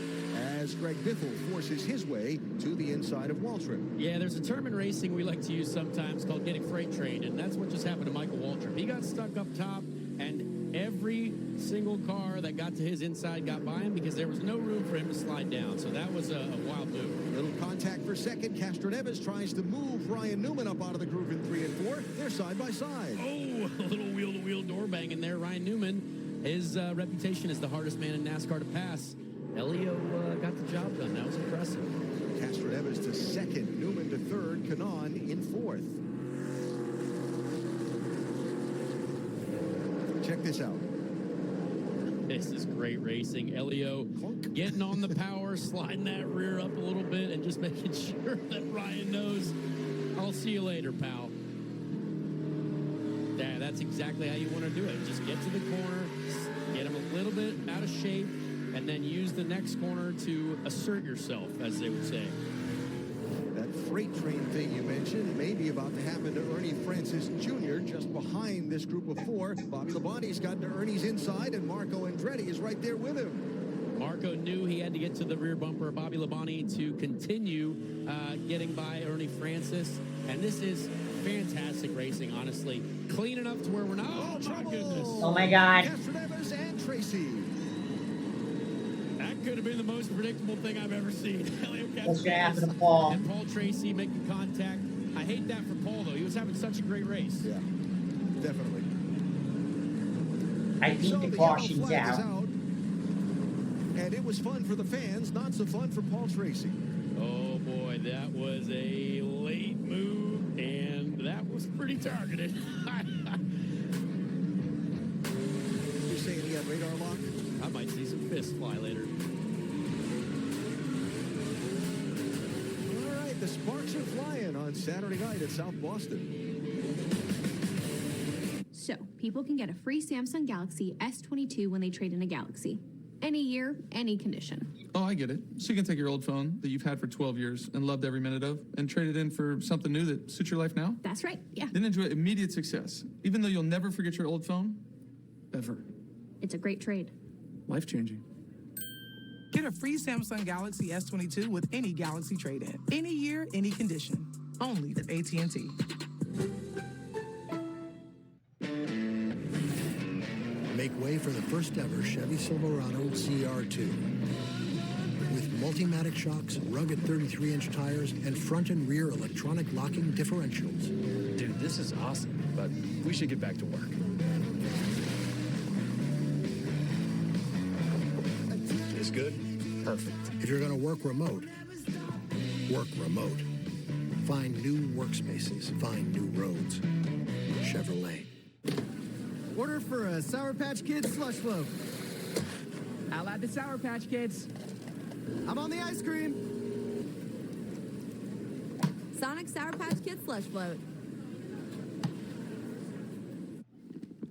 as Greg Biffle forces his way to the inside of Waltrip. Yeah, there's a term in racing we like to use sometimes called getting freight trained, and that's what just happened to Michael Waltrip. He got stuck up top, and every single car that got to his inside got by him because there was no room for him to slide down. So that was a wild move. Little contact for second. Castroneves tries to move Ryan Newman up out of the groove in 3 and 4. They're side by side. Oh, a little wheel-to-wheel door banging there. Ryan Newman, his reputation as the hardest man in NASCAR to pass. Elio got the job done. That was impressive. Castroneves to second. Newman to third. Kanon in fourth. Check this out. This is great racing. Elio getting on the power, sliding that rear up a little bit, and just making sure that Ryan knows, I'll see you later, pal. Yeah, that's exactly how you want to do it. Just get to the corner, get him a little bit out of shape, and then use the next corner to assert yourself, as they would say. That freight train thing you mentioned may be about to happen to Ernie Francis Jr. just behind this group of 4. Bobby Labonte's got to Ernie's inside, and Marco Andretti is right there with him. Marco knew he had to get to the rear bumper of Bobby Labonte to continue getting by Ernie Francis. And this is fantastic racing, honestly. Clean enough to where we're not. Oh, my goodness. Oh, my God. Castroneves and Tracy. That could have been the most predictable thing I've ever seen. What's going to happen to Paul? And Paul Tracy making contact. I hate that for Paul, though. He was having such a great race. Yeah, definitely. I think the caution's out. And it was fun for the fans, not so fun for Paul Tracy. Oh, boy, that was a late move, and that was pretty targeted. You're saying he had radar lock? I might see some fists fly later. All right, the sparks are flying on Saturday night at South Boston. So, people can get a free Samsung Galaxy S22 when they trade in a Galaxy. Any year, any condition. Oh, I get it. So you can take your old phone that you've had for 12 years and loved every minute of and trade it in for something new that suits your life now? That's right, yeah. Then enjoy immediate success, even though you'll never forget your old phone, ever. It's a great trade. Life-changing. Get a free Samsung Galaxy S22 with any Galaxy trade-in. Any year, any condition. Only at AT&T. Make way for the first ever Chevy Silverado CR2. With Multimatic shocks, rugged 33-inch tires, and front and rear electronic locking differentials. Dude, this is awesome, but we should get back to work. This good? Perfect. If you're going to work remote, work remote. Find new workspaces. Find new roads. Chevrolet. Order for a Sour Patch Kids slush float. I'll add the Sour Patch Kids. I'm on the ice cream. Sonic Sour Patch Kids slush float.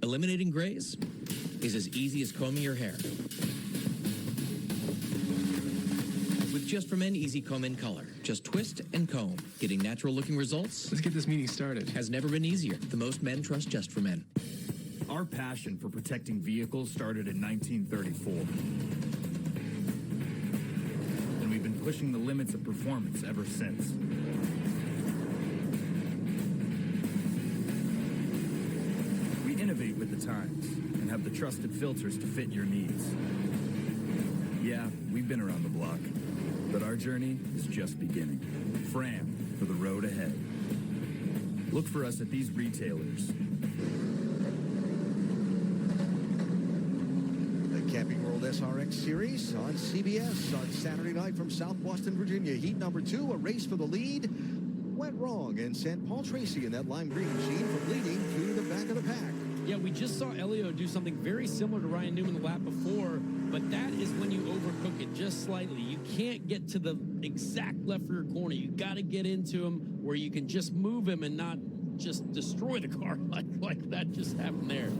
Eliminating grays is as easy as combing your hair. With Just for Men Easy Comb in Color. Just twist and comb. Getting natural looking results. Let's get this meeting started. Has never been easier. The most men trust Just for Men. Our passion for protecting vehicles started in 1934. And we've been pushing the limits of performance ever since. We innovate with the times and have the trusted filters to fit your needs. Yeah, we've been around the block, but our journey is just beginning. Fram for the road ahead. Look for us at these retailers. Camping World SRX Series on CBS on Saturday night from South Boston, Virginia. Heat number 2, a race for the lead, went wrong and sent Paul Tracy in that lime green machine from leading to the back of the pack. Yeah, we just saw Elio do something very similar to Ryan Newman the lap before, but that is when you overcook it just slightly. You can't get to the exact left rear corner. You got to get into him where you can just move him and not just destroy the car like that just happened there.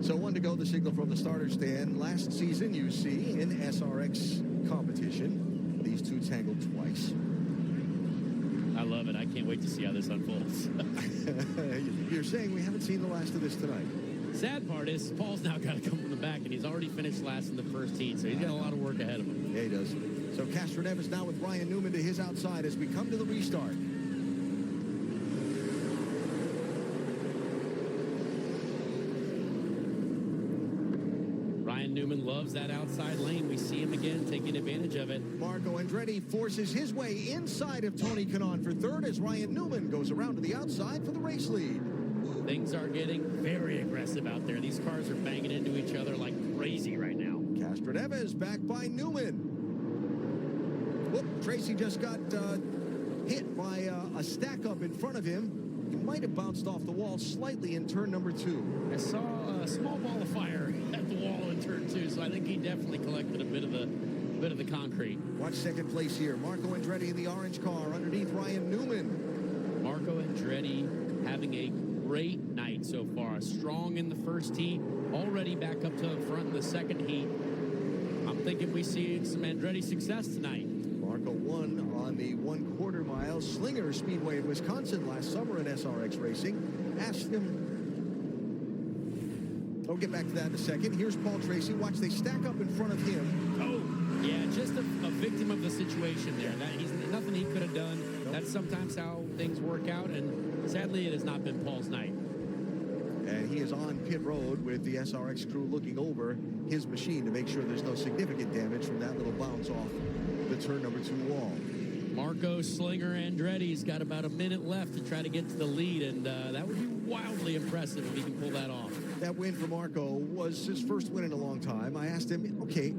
So 1 to go, the signal from the starter stand. Last season, you see, in SRX competition, these two tangled twice. I love it. I can't wait to see how this unfolds. You're saying we haven't seen the last of this tonight. Sad part is Paul's now got to come from the back, and he's already finished last in the first heat, so he's got a lot of work ahead of him. Yeah, he does. So Castroneves now with Ryan Newman to his outside as we come to the restart. Newman loves that outside lane. We see him again taking advantage of it. Marco Andretti forces his way inside of Tony Kanaan for third as Ryan Newman goes around to the outside for the race lead. Things are getting very aggressive out there. These cars are banging into each other like crazy right now. Castroneves back by Newman. Whoop, Tracy just got hit by a stack up in front of him. He might have bounced off the wall slightly in turn number 2. I saw a small ball of fire at the wall in turn 2, so I think he definitely collected a bit of the concrete. Watch second place here. Marco Andretti in the orange car underneath Ryan Newman. Marco Andretti having a great night so far. Strong in the first heat, already back up to the front in the second heat. I'm thinking we see some Andretti success tonight. Marco won on the 1/4 mile Slinger Speedway in Wisconsin last summer in SRX racing. Asked him. I'll get back to that in a second. Here's Paul Tracy. Watch, they stack up in front of him. Oh, yeah, just a victim of the situation there. He's nothing he could have done. Nope. That's sometimes how things work out, and sadly, it has not been Paul's night. And he is on pit road with the SRX crew looking over his machine to make sure there's no significant damage from that little bounce off the turn number 2 wall. Marco Slinger Andretti's got about a minute left to try to get to the lead, and that would be wildly impressive if he can pull that off. That win for Marco was his first win in a long time. I asked him, okay,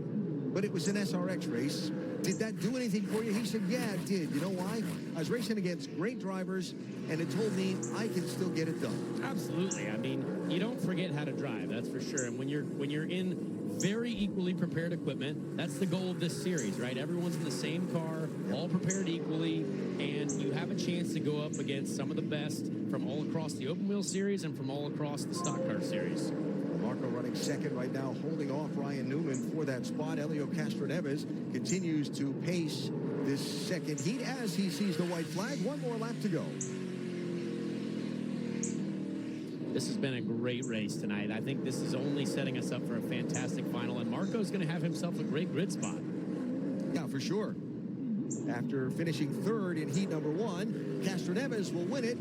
but it was an SRX race. Did that do anything for you? He said, yeah, it did. You know why? I was racing against great drivers, and it told me I can still get it done. Absolutely. I mean, you don't forget how to drive, that's for sure. And when you're in very equally prepared equipment, that's the goal of this series, right? Everyone's in the same car, all prepared equally, and you have a chance to go up against some of the best from all across the open wheel series and from all across the stock car series. Marco running second right now, holding off Ryan Newman for that spot. Helio Castroneves continues to pace this second heat as he sees the white flag. One more lap to go. This has been a great race tonight. I think this is only setting us up for a fantastic final, and Marco's going to have himself a great grid spot. Yeah, for sure. After finishing third in heat number 1, Castroneves will win it.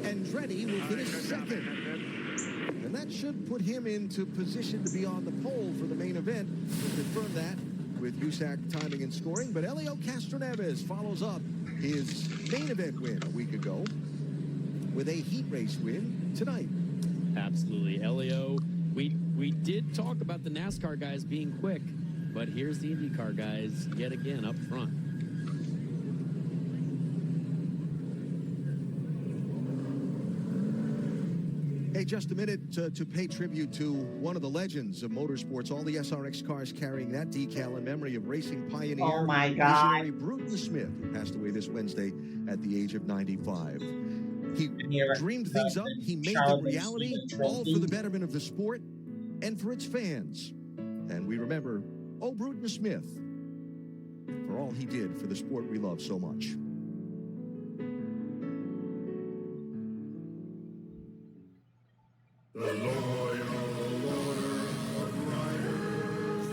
Andretti will finish second. And that should put him into position to be on the pole for the main event. We'll confirm that with USAC timing and scoring. But Helio Castroneves follows up his main event win a week ago with a heat race win tonight. Absolutely. Helio, we did talk about the NASCAR guys being quick, but here's the IndyCar guys yet again up front. Hey, just a minute to pay tribute to one of the legends of motorsports. All the SRX cars carrying that decal in memory of racing pioneer, oh my God, visionary Bruton Smith, who passed away this Wednesday at the age of 95. He dreamed things up. He made them reality, all for the betterment of the sport and for its fans. And we remember, Bruton Smith, for all he did for the sport we love so much. The loyal order of riders.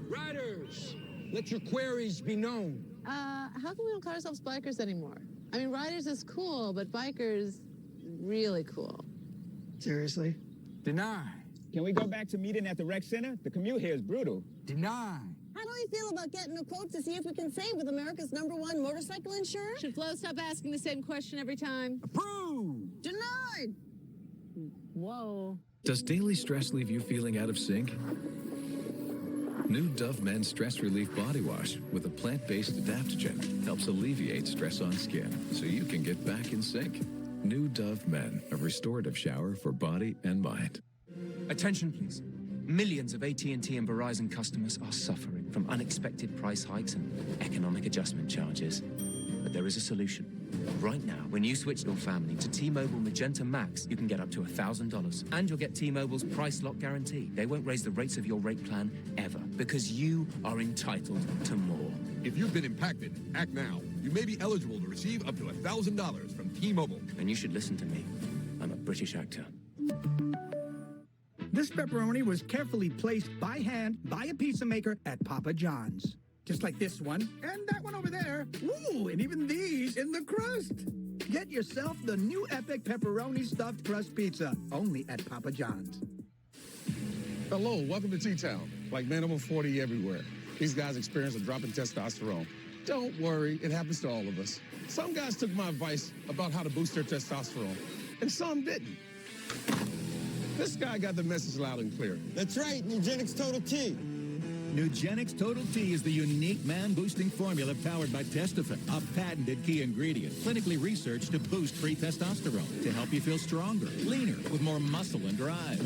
Riders, let your queries be known. How come we don't call ourselves bikers anymore? I mean, riders is cool, but bikers, really cool. Seriously? Deny. Can we go back to meeting at the rec center? The commute here is brutal. Deny. How do we feel about getting a quote to see if we can save with America's #1 motorcycle insurer? Should Flo stop asking the same question every time? Approved. Denied. Whoa. Does daily stress leave you feeling out of sync? New Dove Men Stress Relief Body Wash with a plant-based adaptogen helps alleviate stress on skin so you can get back in sync. New Dove Men, a restorative shower for body and mind. Attention, please. Millions of AT&T and Verizon customers are suffering from unexpected price hikes and economic adjustment charges. But there is a solution. Right now, when you switch your family to T-Mobile Magenta Max, you can get up to $1,000. And you'll get T-Mobile's price lock guarantee. They won't raise the rates of your rate plan ever, because you are entitled to more. If you've been impacted, act now. You may be eligible to receive up to $1,000 from T-Mobile. And you should listen to me. I'm a British actor. This pepperoni was carefully placed by hand by a pizza maker at Papa John's. Just like this one, and that one over there. Ooh, and even these in the crust. Get yourself the new epic pepperoni stuffed crust pizza, only at Papa John's. Hello, welcome to T-Town. Like minimum 40 everywhere. These guys experience a drop in testosterone. Don't worry, it happens to all of us. Some guys took my advice about how to boost their testosterone, and some didn't. This guy got the message loud and clear. That's right, Nugenix Total T. Nugenix Total T is the unique man-boosting formula powered by Testofen, a patented key ingredient, clinically researched to boost free testosterone, to help you feel stronger, leaner, with more muscle and drive.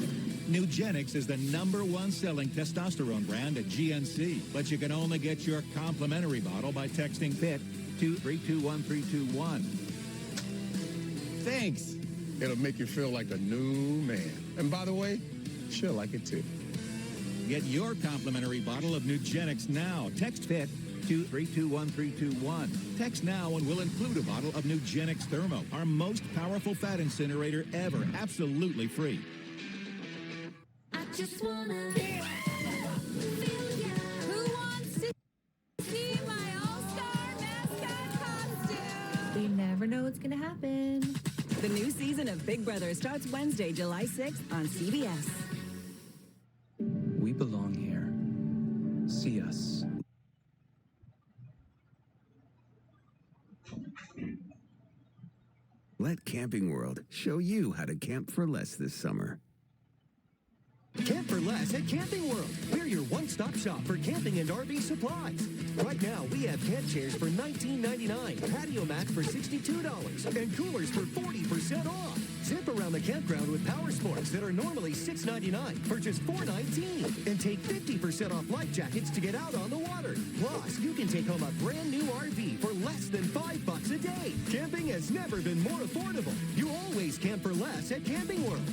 Nugenix is the #1 selling testosterone brand at GNC, but you can only get your complimentary bottle by texting FIT to 321321. Thanks. It'll make you feel like a new man. And by the way, she'll like it too. Get your complimentary bottle of Nugenix now. Text FIT to 321321. Text now and we'll include a bottle of Nugenix Thermo, our most powerful fat incinerator ever, absolutely free. I just wanna feel ya. Who wants to see my all-star mascot costume? We never know what's gonna happen. The new season of Big Brother starts Wednesday, July 6th on CBS. We belong here. See us. Let Camping World show you how to camp for less this summer. Camp for less at Camping World. We're your one-stop shop for camping and RV supplies. Right now, we have camp chairs for $19.99, patio mats for $62, and coolers for 40% off. Zip around the campground with power sports that are normally $6.99 for just $4.19. And take 50% off life jackets to get out on the water. Plus, you can take home a brand new RV for less than $5 a day. Camping has never been more affordable. You always camp for less at Camping World.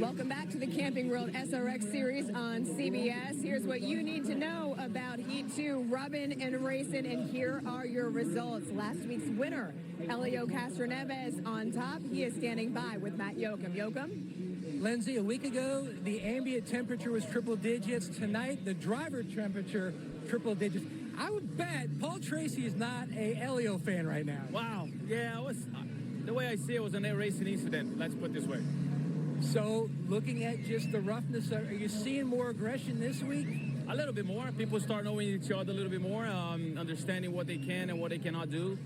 Welcome back to the Camping World SRX series on CBS. Here's what you need to know about Heat 2, rubbing and racing, and here are your results. Last week's winner, Elio Castroneves on top. He is standing by with Matt Yoakum. Yoakum? Lindsay, a week ago, the ambient temperature was triple digits. Tonight, the driver temperature, triple digits. I would bet Paul Tracy is not a Elio fan right now. Wow. Yeah, the way I see it was an air racing incident. Let's put it this way. So, looking at just the roughness, are you seeing more aggression this week? A little bit more. People start knowing each other a little bit more, understanding what they can and what they cannot do.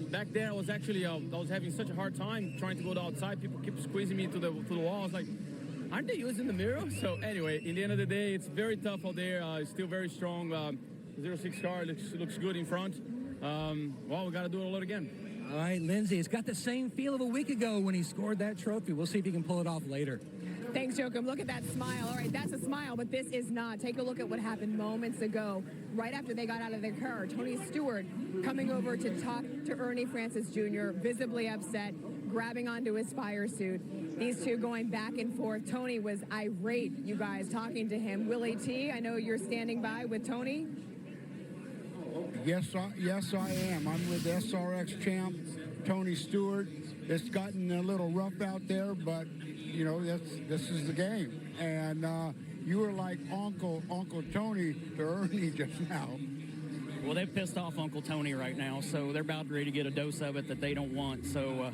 Back there, I was actually I was having such a hard time trying to go outside. People keep squeezing me to the wall. I was like, aren't they using the mirror? So anyway, in the end of the day, it's very tough out there. It's still very strong. 06 car looks good in front. Well, we got to do it all again. All right, Lindsay, it's got the same feel of a week ago when he scored that trophy. We'll see if he can pull it off later. Thanks, Joachim. Look at that smile. All right, that's a smile, but this is not. Take a look at what happened moments ago, right after they got out of their car. Tony Stewart coming over to talk to Ernie Francis Jr., visibly upset, grabbing onto his fire suit. These two going back and forth. Tony was irate, you guys, talking to him. Willie T, I know you're standing by with Tony. Yes, I am. I'm with SRX champ Tony Stewart. It's gotten a little rough out there, but you know this is the game. And you were like Uncle Tony to Ernie just now. Well, they've pissed off Uncle Tony right now, so they're about ready to get a dose of it that they don't want. So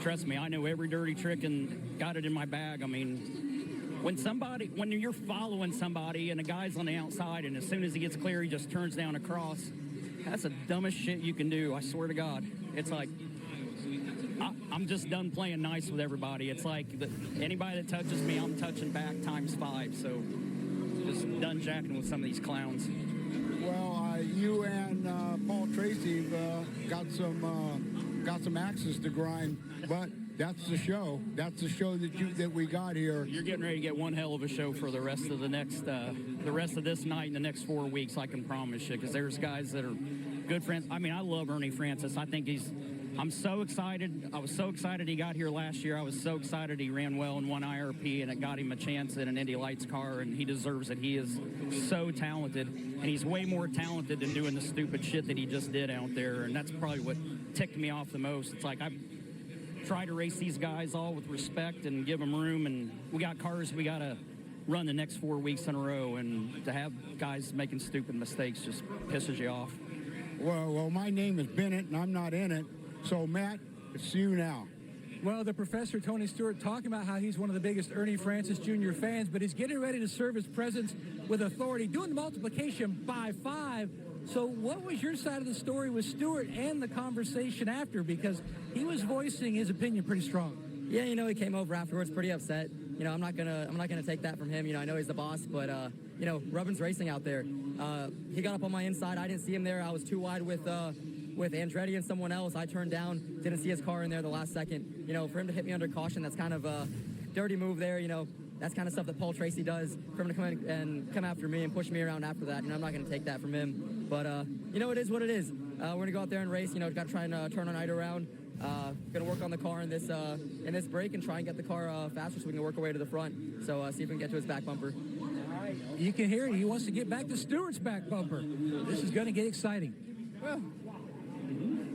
trust me, I know every dirty trick and got it in my bag. I mean, when you're following somebody and a guy's on the outside and as soon as he gets clear, he just turns down across, that's the dumbest shit you can do, I swear to God. It's like, I'm just done playing nice with everybody. It's like anybody that touches me, I'm touching back ×5. So just done jacking with some of these clowns. Well, you and Paul Tracy got some axes to grind, but that's the show. That's the show that we got here. You're getting ready to get one hell of a show for the rest of the rest of this night and the next 4 weeks. I can promise you, because there's guys that are good friends. I mean, I love Ernie Francis. I think I'm so excited. I was so excited he got here last year. I was so excited he ran well in one IRP, and it got him a chance in an Indy Lights car, and he deserves it. He is so talented, and he's way more talented than doing the stupid shit that he just did out there, and that's probably what ticked me off the most. It's like, I try to race these guys all with respect and give them room, and we got cars we got to run the next 4 weeks in a row, and to have guys making stupid mistakes just pisses you off. Well, my name is Bennett, and I'm not in it. So, Matt, It's you now. Well, the professor, Tony Stewart, talking about how he's one of the biggest Ernie Francis Jr. fans, but he's getting ready to serve his presence with authority, doing the multiplication by 5. So what was your side of the story with Stewart and the conversation after? Because he was voicing his opinion pretty strong. Yeah, you know, he came over afterwards pretty upset. You know, I'm not gonna take that from him. You know, I know he's the boss, but you know, Rubbin's racing out there. He got up on my inside. I didn't see him there. I was too wide with Andretti and someone else. I turned down, didn't see his car in there the last second. You know, for him to hit me under caution, that's kind of a dirty move there. You know, that's kind of stuff that Paul Tracy does. For him to come in and come after me and push me around after that, you know, I'm not going to take that from him. But, you know, it is what it is. We're going to go out there and race. You know, got to try and turn our night around. Going to work on the car in this break and try and get the car faster so we can work our way to the front. So see if we can get to his back bumper. You can hear it. He wants to get back to Stewart's back bumper. This is going to get exciting. Well,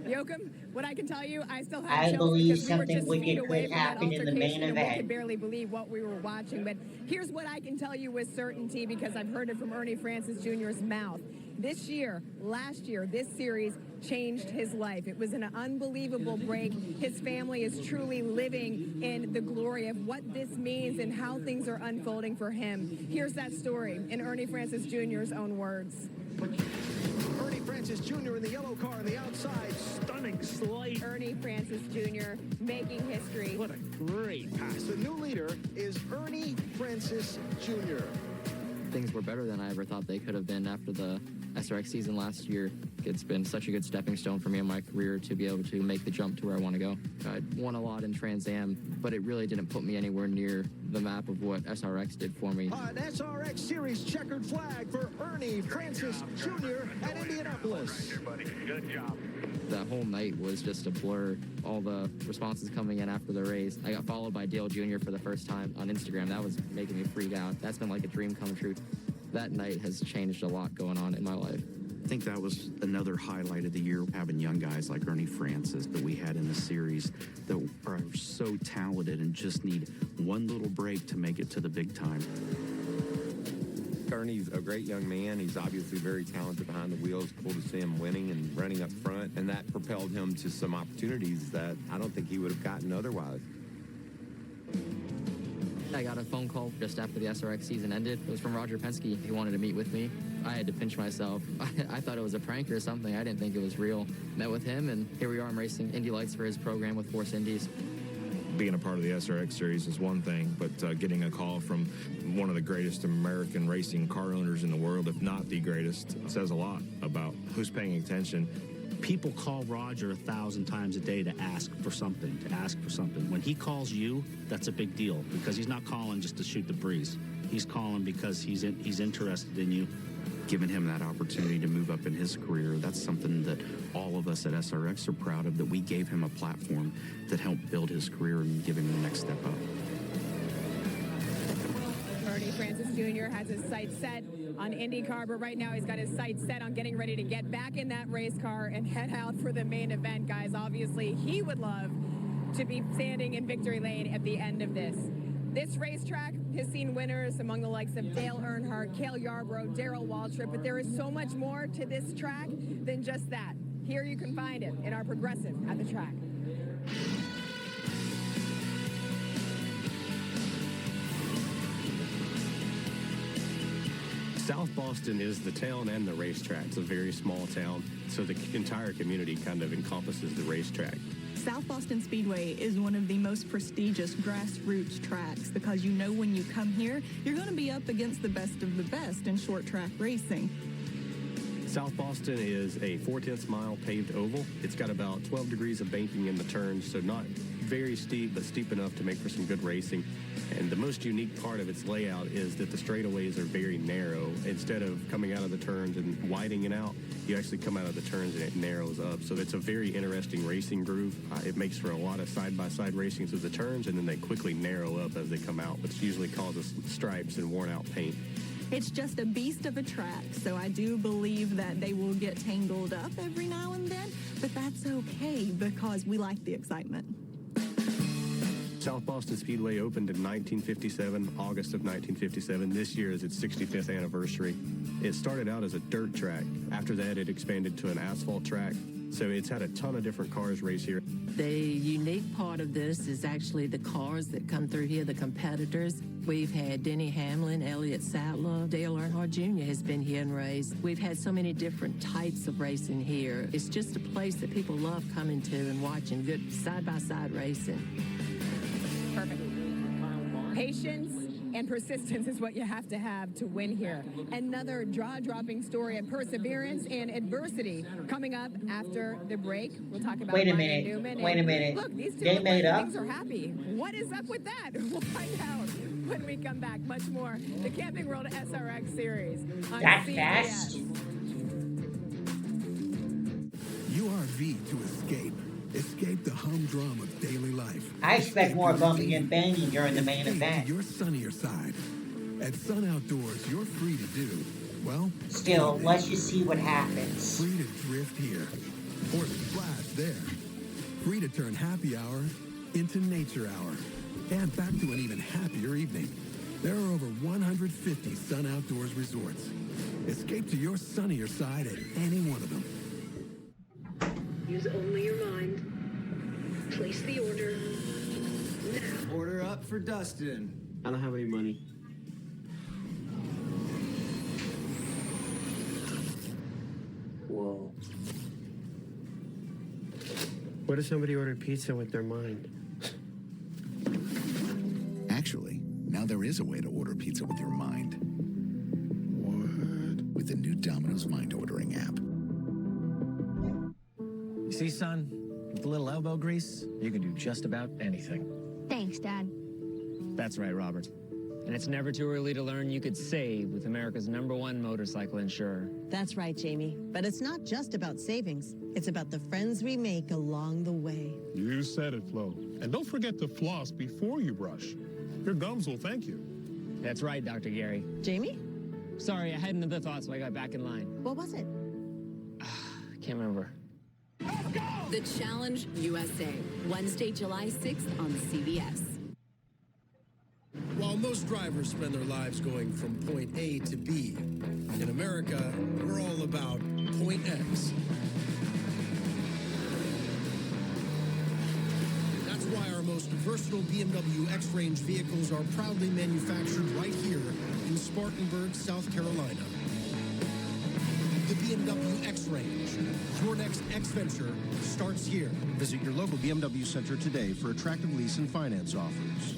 Joachim, what I can tell you, I still have I chills believe because we were something just feet wicked away could from that happen in the altercation main and we event. could barely believe what we were watching. But here's what I can tell you with certainty because I've heard it from Ernie Francis Jr.'s mouth. This year, last year, this series changed his life. It was an unbelievable break. His family is truly living in the glory of what this means and how things are unfolding for him. Here's that story in Ernie Francis Jr.'s own words. Ernie Francis Jr. in the yellow car on the outside. Stunning slide. Ernie Francis Jr. making history. What a great pass. The new leader is Ernie Francis Jr. Things were better than I ever thought they could have been after the SRX season last year. It's been such a good stepping stone for me in my career to be able to make the jump to where I want to go. I won a lot in Trans Am, but it really didn't put me anywhere near the map of what SRX did for me. An SRX Series checkered flag for Ernie Francis Jr. at Indianapolis. Good job. That whole night was just a blur. All the responses coming in after the race. I got followed by Dale Jr. for the first time on Instagram. That was making me freak out. That's been like a dream come true. That night has changed a lot going on in my life. I think that was another highlight of the year, having young guys like Ernie Francis that we had in the series that are so talented and just need one little break to make it to the big time. Ernie's a great young man. He's obviously very talented behind the wheels. Cool to see him winning and running up front, and that propelled him to some opportunities that I don't think he would have gotten otherwise. I got a phone call just after the SRX season ended. It was from Roger Penske. He wanted to meet with me. I had to pinch myself. I thought it was a prank or something. I didn't think it was real. Met with him, and here we are. I'm racing Indy Lights for his program with Force Indies. Being a part of the SRX series is one thing, but getting a call from one of the greatest American racing car owners in the world, if not the greatest, says a lot about who's paying attention. People call Roger 1,000 times a day to ask for something, When he calls you, that's a big deal because he's not calling just to shoot the breeze. He's calling because he's interested in you. Giving him that opportunity to move up in his career, that's something that all of us at SRX are proud of, that we gave him a platform that helped build his career and give him the next step up. Ernie Francis Jr. has his sights set on IndyCar, but right now he's got his sights set on getting ready to get back in that race car and head out for the main event, guys. Obviously, he would love to be standing in victory lane at the end of this. This racetrack has seen winners among the likes of Dale Earnhardt, Cale Yarborough, Darrell Waltrip, but there is so much more to this track than just that. Here you can find it in our Progressive at the track. South Boston is the town and the racetrack. It's a very small town, so the entire community kind of encompasses the racetrack. South Boston Speedway is one of the most prestigious grassroots tracks because you know when you come here, you're going to be up against the best of the best in short track racing. South Boston is a 4/10 mile paved oval. It's got about 12 degrees of banking in the turns, so not very steep, but steep enough to make for some good racing. And the most unique part of its layout is that the straightaways are very narrow. Instead of coming out of the turns and widening out, you actually come out of the turns and it narrows up. So it's a very interesting racing groove. It makes for a lot of side-by-side racing through the turns, and then they quickly narrow up as they come out, which usually causes stripes and worn-out paint. It's just a beast of a track, so I do believe that they will get tangled up every now and then, but that's okay because we like the excitement. South Boston Speedway opened in 1957, August of 1957. This year is its 65th anniversary. It started out as a dirt track. After that, it expanded to an asphalt track. So it's had a ton of different cars race here. The unique part of this is actually the cars that come through here, the competitors. We've had Denny Hamlin, Elliott Sadler, Dale Earnhardt Jr. has been here and raced. We've had so many different types of racing here. It's just a place that people love coming to and watching good side-by-side racing. Perfect. Patience and persistence is what you have to win here. Another jaw-dropping story of perseverance and adversity coming up after the break. We'll talk about Wait a Ryan minute. Newman. Wait a And minute. Look, these two They look made like up? things are happy. What is up with that? We'll find out when we come back. Much more. The Camping World SRX Series on That CBS. fast? URV to escape. Escape the humdrum of daily life. I expect more bumping and banging during the main event. To your sunnier side. At Sun Outdoors, you're free to do, well... Still, let's just see what happens. Free to drift here. Or splash there. Free to turn happy hour into nature hour. And back to an even happier evening. There are over 150 Sun Outdoors resorts. Escape to your sunnier side at any one of them. Use only your mind. Place the order now. Order up for Dustin. I don't have any money. Whoa. What if somebody ordered pizza with their mind? Actually, now there is a way to order pizza with your mind. What? With the new Domino's Mind Ordering app. You see, son, with a little elbow grease, you can do just about anything. Thanks, Dad. That's right, Robert. And it's never too early to learn you could save with America's #1 motorcycle insurer. That's right, Jamie. But it's not just about savings. It's about the friends we make along the way. You said it, Flo. And don't forget to floss before you brush. Your gums will thank you. That's right, Dr. Gary. Jamie? Sorry, I had another thought, so I got back in line. What was it? I can't remember. The Challenge USA, Wednesday, July 6th on CBS. While most drivers spend their lives going from point A to B, in America, we're all about point X. That's why our most versatile BMW X-Range vehicles are proudly manufactured right here in Spartanburg, South Carolina. The BMW X-Range, your next X-Venture, starts here. Visit your local BMW center today for attractive lease and finance offers.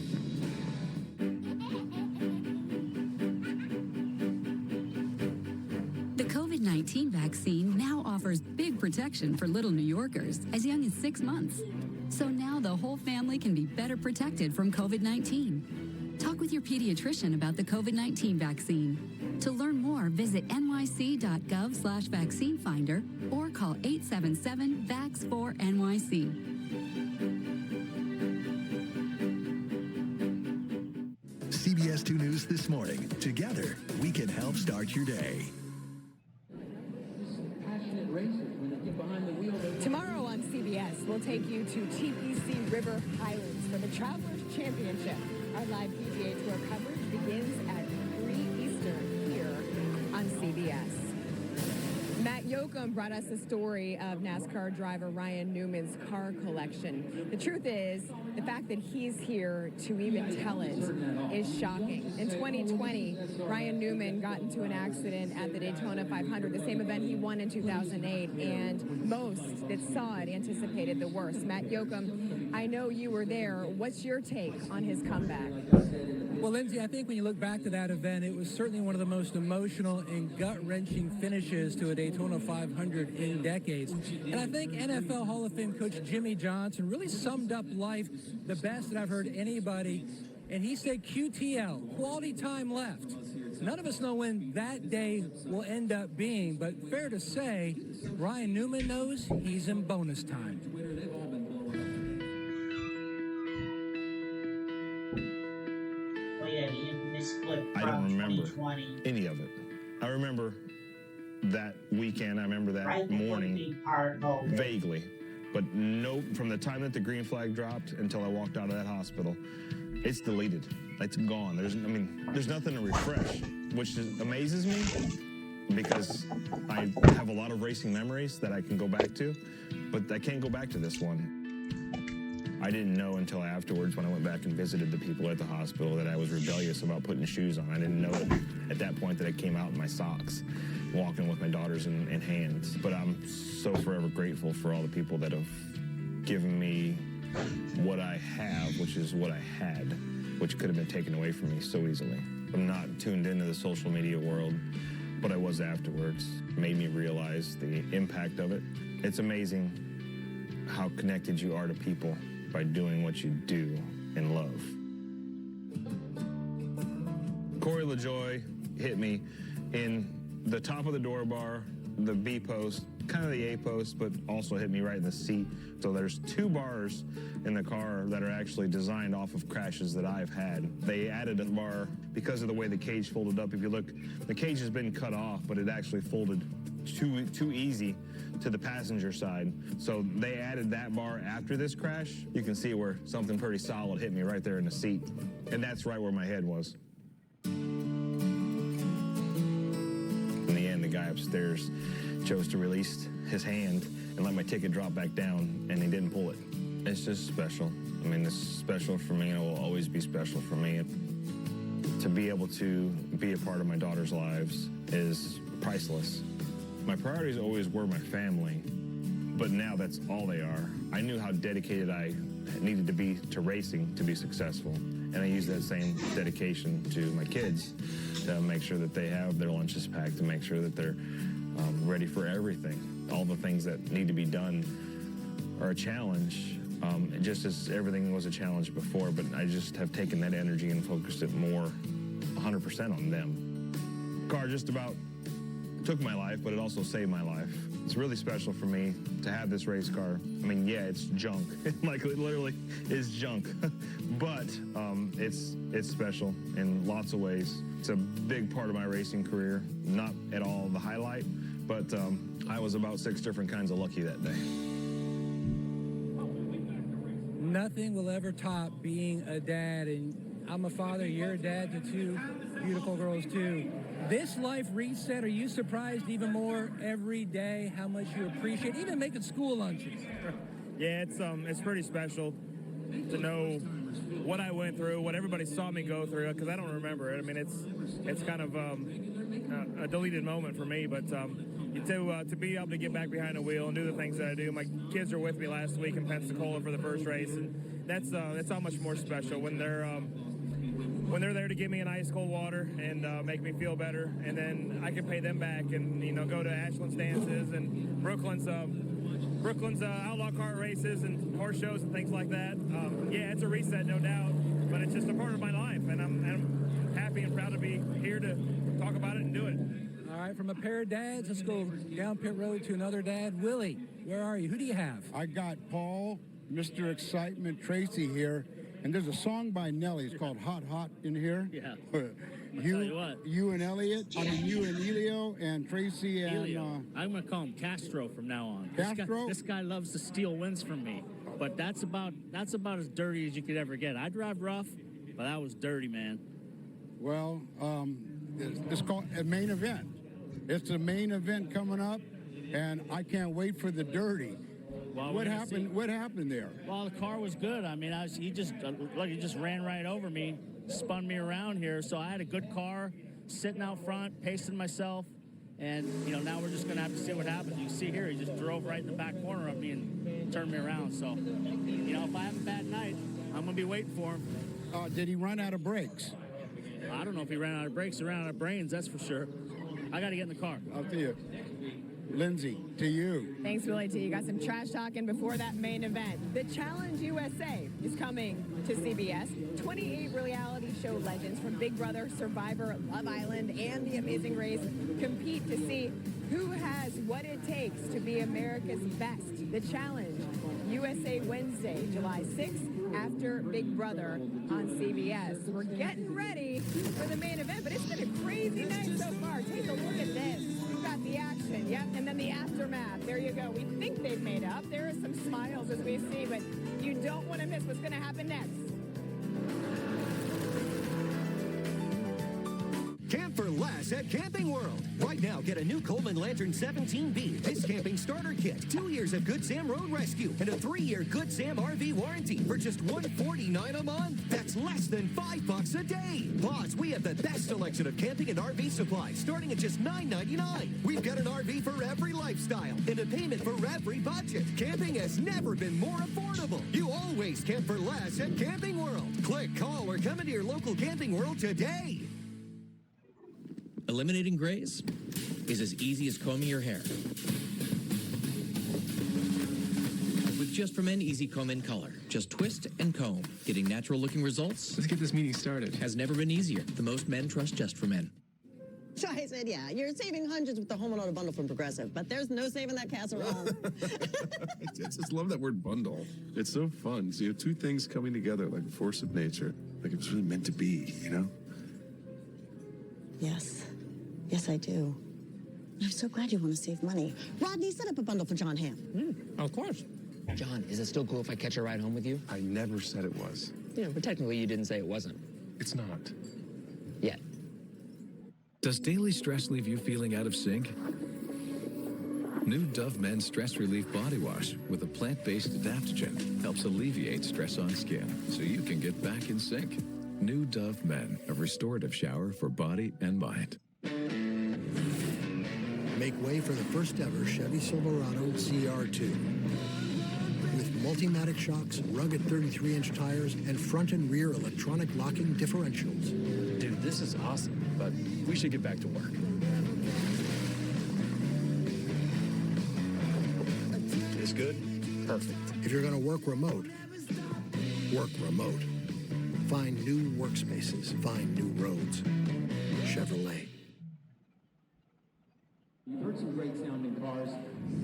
The COVID-19 vaccine now offers big protection for little New Yorkers as young as 6 months. So now the whole family can be better protected from COVID-19. Talk with your pediatrician about the COVID-19 vaccine. To learn more, visit nyc.gov/vaccine finder or call 877-VAX4-NYC. CBS 2 News this morning. Together, we can help start your day. Tomorrow on CBS, we'll take you to TPC River Highlands for the Travelers Championship. Our live PGA Tour coverage begins at 3 Eastern here on CBS. Matt Yoakum brought us a story of NASCAR driver Ryan Newman's car collection. The truth is, the fact that he's here to even tell it is shocking. In 2020, Ryan Newman got into an accident at the Daytona 500, the same event he won in 2008, and most that saw it anticipated the worst. Matt Yoakum, I know you were there. What's your take on his comeback? Well, Lindsay, I think when you look back to that event, it was certainly one of the most emotional and gut-wrenching finishes to a Daytona 500 in decades. And I think NFL Hall of Fame coach Jimmy Johnson really summed up life the best that I've heard anybody. And he said QTL, quality time left. None of us know when that day will end up being, but fair to say, Ryan Newman knows he's in bonus time. I don't remember any of it. I remember that weekend. I remember that morning vaguely, but no. From the time that the green flag dropped until I walked out of that hospital, it's deleted. It's gone. There's nothing to refresh, which amazes me. because I have a lot of racing memories that I can go back to, but I can't go back to this one. I didn't know until afterwards when I went back and visited the people at the hospital that I was rebellious about putting shoes on. I didn't know it at that point that it came out in my socks, walking with my daughters in hands. But I'm so forever grateful for all the people that have given me what I have, which is what I had, which could have been taken away from me so easily. I'm not tuned into the social media world, but I was afterwards. It made me realize the impact of it. It's amazing how connected you are to people by doing what you do and love. Corey LaJoie hit me in the top of the door bar, the B post, kind of the A post, but also hit me right in the seat. So there's 2 bars in the car that are actually designed off of crashes that I've had. They added a bar because of the way the cage folded up. If you look, the cage has been cut off, but it actually folded too easy to the passenger side. So they added that bar after this crash. You can see where something pretty solid hit me right there in the seat. And that's right where my head was. In the end, the guy upstairs chose to release his hand and let my ticket drop back down, and he didn't pull it. It's just special. I mean, this is special for me, and it will always be special for me. To be able to be a part of my daughter's lives is priceless. My priorities always were my family, but now that's all they are. I knew how dedicated I needed to be to racing to be successful, and I use that same dedication to my kids to make sure that they have their lunches packed, to make sure that they're ready for everything. All the things that need to be done are a challenge, just as everything was a challenge before, but I just have taken that energy and focused it more 100% on them. Car just about took my life, but it also saved my life. It's really special for me to have this race car. I mean, yeah, it's junk. Like, it literally is junk. But it's special in lots of ways. It's a big part of my racing career. Not at all the highlight, but I was about 6 different kinds of lucky that day. Nothing will ever top being a dad, and I'm a father, you're a dad to 2 beautiful girls too. This life reset, are you surprised even more every day how much you appreciate even making school lunches? Yeah, it's pretty special to know what I went through, what everybody saw me go through, because I don't remember it. I mean, it's kind of a deleted moment for me, but to be able to get back behind the wheel and do the things that I do. My kids are with me last week in Pensacola for the first race, and that's how much more special when they're there to give me an ice cold water and make me feel better, and then I can pay them back and go to Ashland's dances and Brooklyn's outlaw kart races and horse shows and things like that. Yeah, it's a reset, no doubt, but it's just a part of my life, and I'm happy and proud to be here to talk about it and do it. All right, from a pair of dads, let's go down pit road to another dad. Willie, where are you? Who do you have? I got Paul, Mr. Excitement, Tracy here, and there's a song by Nelly. It's called Hot Hot in here. Yeah. Tell you what. You and Elliot, you and Elio, and Tracy and... Elio. I'm going to call him Castro from now on. Castro? This guy loves to steal wins from me, but that's about as dirty as you could ever get. I drive rough, but that was dirty, man. Well, it's called a main event. It's a main event coming up, and I can't wait for the dirty. Well, what happened? What happened there? Well, the car was good. I mean, he just ran right over me, spun me around here. So I had a good car, sitting out front, pacing myself, and now we're just gonna have to see what happens. You can see here, he just drove right in the back corner of me and turned me around. So, if I have a bad night, I'm gonna be waiting for him. Did he run out of brakes? I don't know if he ran out of brakes or ran out of brains. That's for sure. I got to get in the car. I'll see you. Lindsay, to you. Thanks, Willie T. You got some trash talking before that main event. The Challenge USA is coming to CBS. 28 reality show legends from Big Brother, Survivor, Love Island, and The Amazing Race compete to see who has what it takes to be America's best. The Challenge USA Wednesday, July 6th, after Big Brother on CBS. We're getting ready for the main event, but it's been a crazy night so far. Take a look at this. We've got the action, yep, and then the aftermath. There you go. We think they've made up. There are some smiles as we see, but you don't want to miss what's going to happen next. Camp for less at Camping World. Right now, get a new Coleman Lantern 17B, this camping starter kit, 2 years of Good Sam Road Rescue, and a 3-year Good Sam RV warranty for just $149 a month. That's less than $5 a day. Plus, we have the best selection of camping and RV supplies, starting at just $9.99. We've got an RV for every lifestyle and a payment for every budget. Camping has never been more affordable. You always camp for less at Camping World. Click, call, or come into your local Camping World today. Eliminating grays is as easy as combing your hair. With Just For Men Easy Comb in Color. Just twist and comb. Getting natural looking results. Let's get this meeting started. Has never been easier. The most men trust Just For Men. So I said, yeah, you're saving hundreds with the home and auto bundle from Progressive, but there's no saving that casserole. I just love that word bundle. It's so fun. So you have two things coming together like a force of nature. Like it's really meant to be, you know? Yes. Yes, I do. I'm so glad you want to save money. Rodney, set up a bundle for John Hamm. Of course. John, is it still cool if I catch a ride home with you? I never said it was. Yeah, but technically you didn't say it wasn't. It's not. Yet. Does daily stress leave you feeling out of sync? New Dove Men Stress Relief Body Wash with a plant-based adaptogen helps alleviate stress on skin so you can get back in sync. New Dove Men, a restorative shower for body and mind. Make way for the first ever Chevy Silverado CR2. With Multimatic shocks, rugged 33-inch tires, and front and rear electronic locking differentials. Dude, this is awesome, but we should get back to work. This good? Perfect. If you're going to work remote, work remote. Find new workspaces. Find new roads. Chevrolet. You've heard some great sounding cars.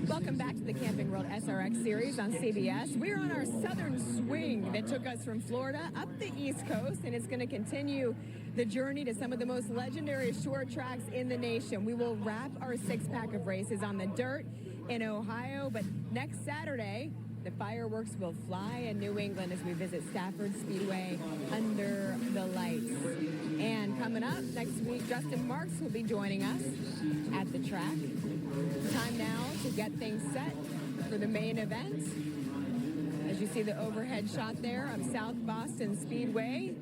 Welcome back to the Camping World SRX series on CBS. We're on our southern swing that took us from Florida up the East Coast, and it's going to continue the journey to some of the most legendary short tracks in the nation. We will wrap our six-pack of races on the dirt in Ohio, but next Saturday, the fireworks will fly in New England as we visit Stafford Speedway under the lights. And coming up next week, Justin Marks will be joining us at the track. Time now to get things set for the main event. As you see the overhead shot there of South Boston Speedway,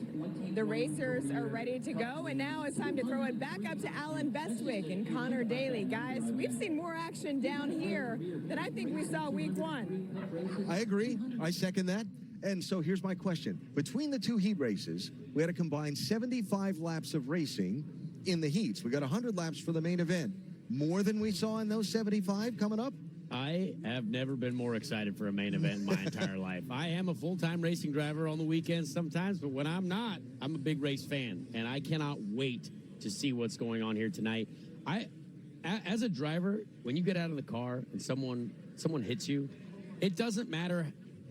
the racers are ready to go, and now it's time to throw it back up to Alan Bestwick and Connor Daly. Guys, we've seen more action down here than I think we saw week one. I agree. I second that. And so here's my question. Between the two heat races, we had a combined 75 laps of racing in the heats. We got 100 laps for the main event. More than we saw in those 75 coming up? I have never been more excited for a main event in my entire life. I am a full-time racing driver on the weekends sometimes, but when I'm not, I'm a big race fan, and I cannot wait to see what's going on here tonight. As a driver, when you get out of the car and someone hits you, it doesn't matter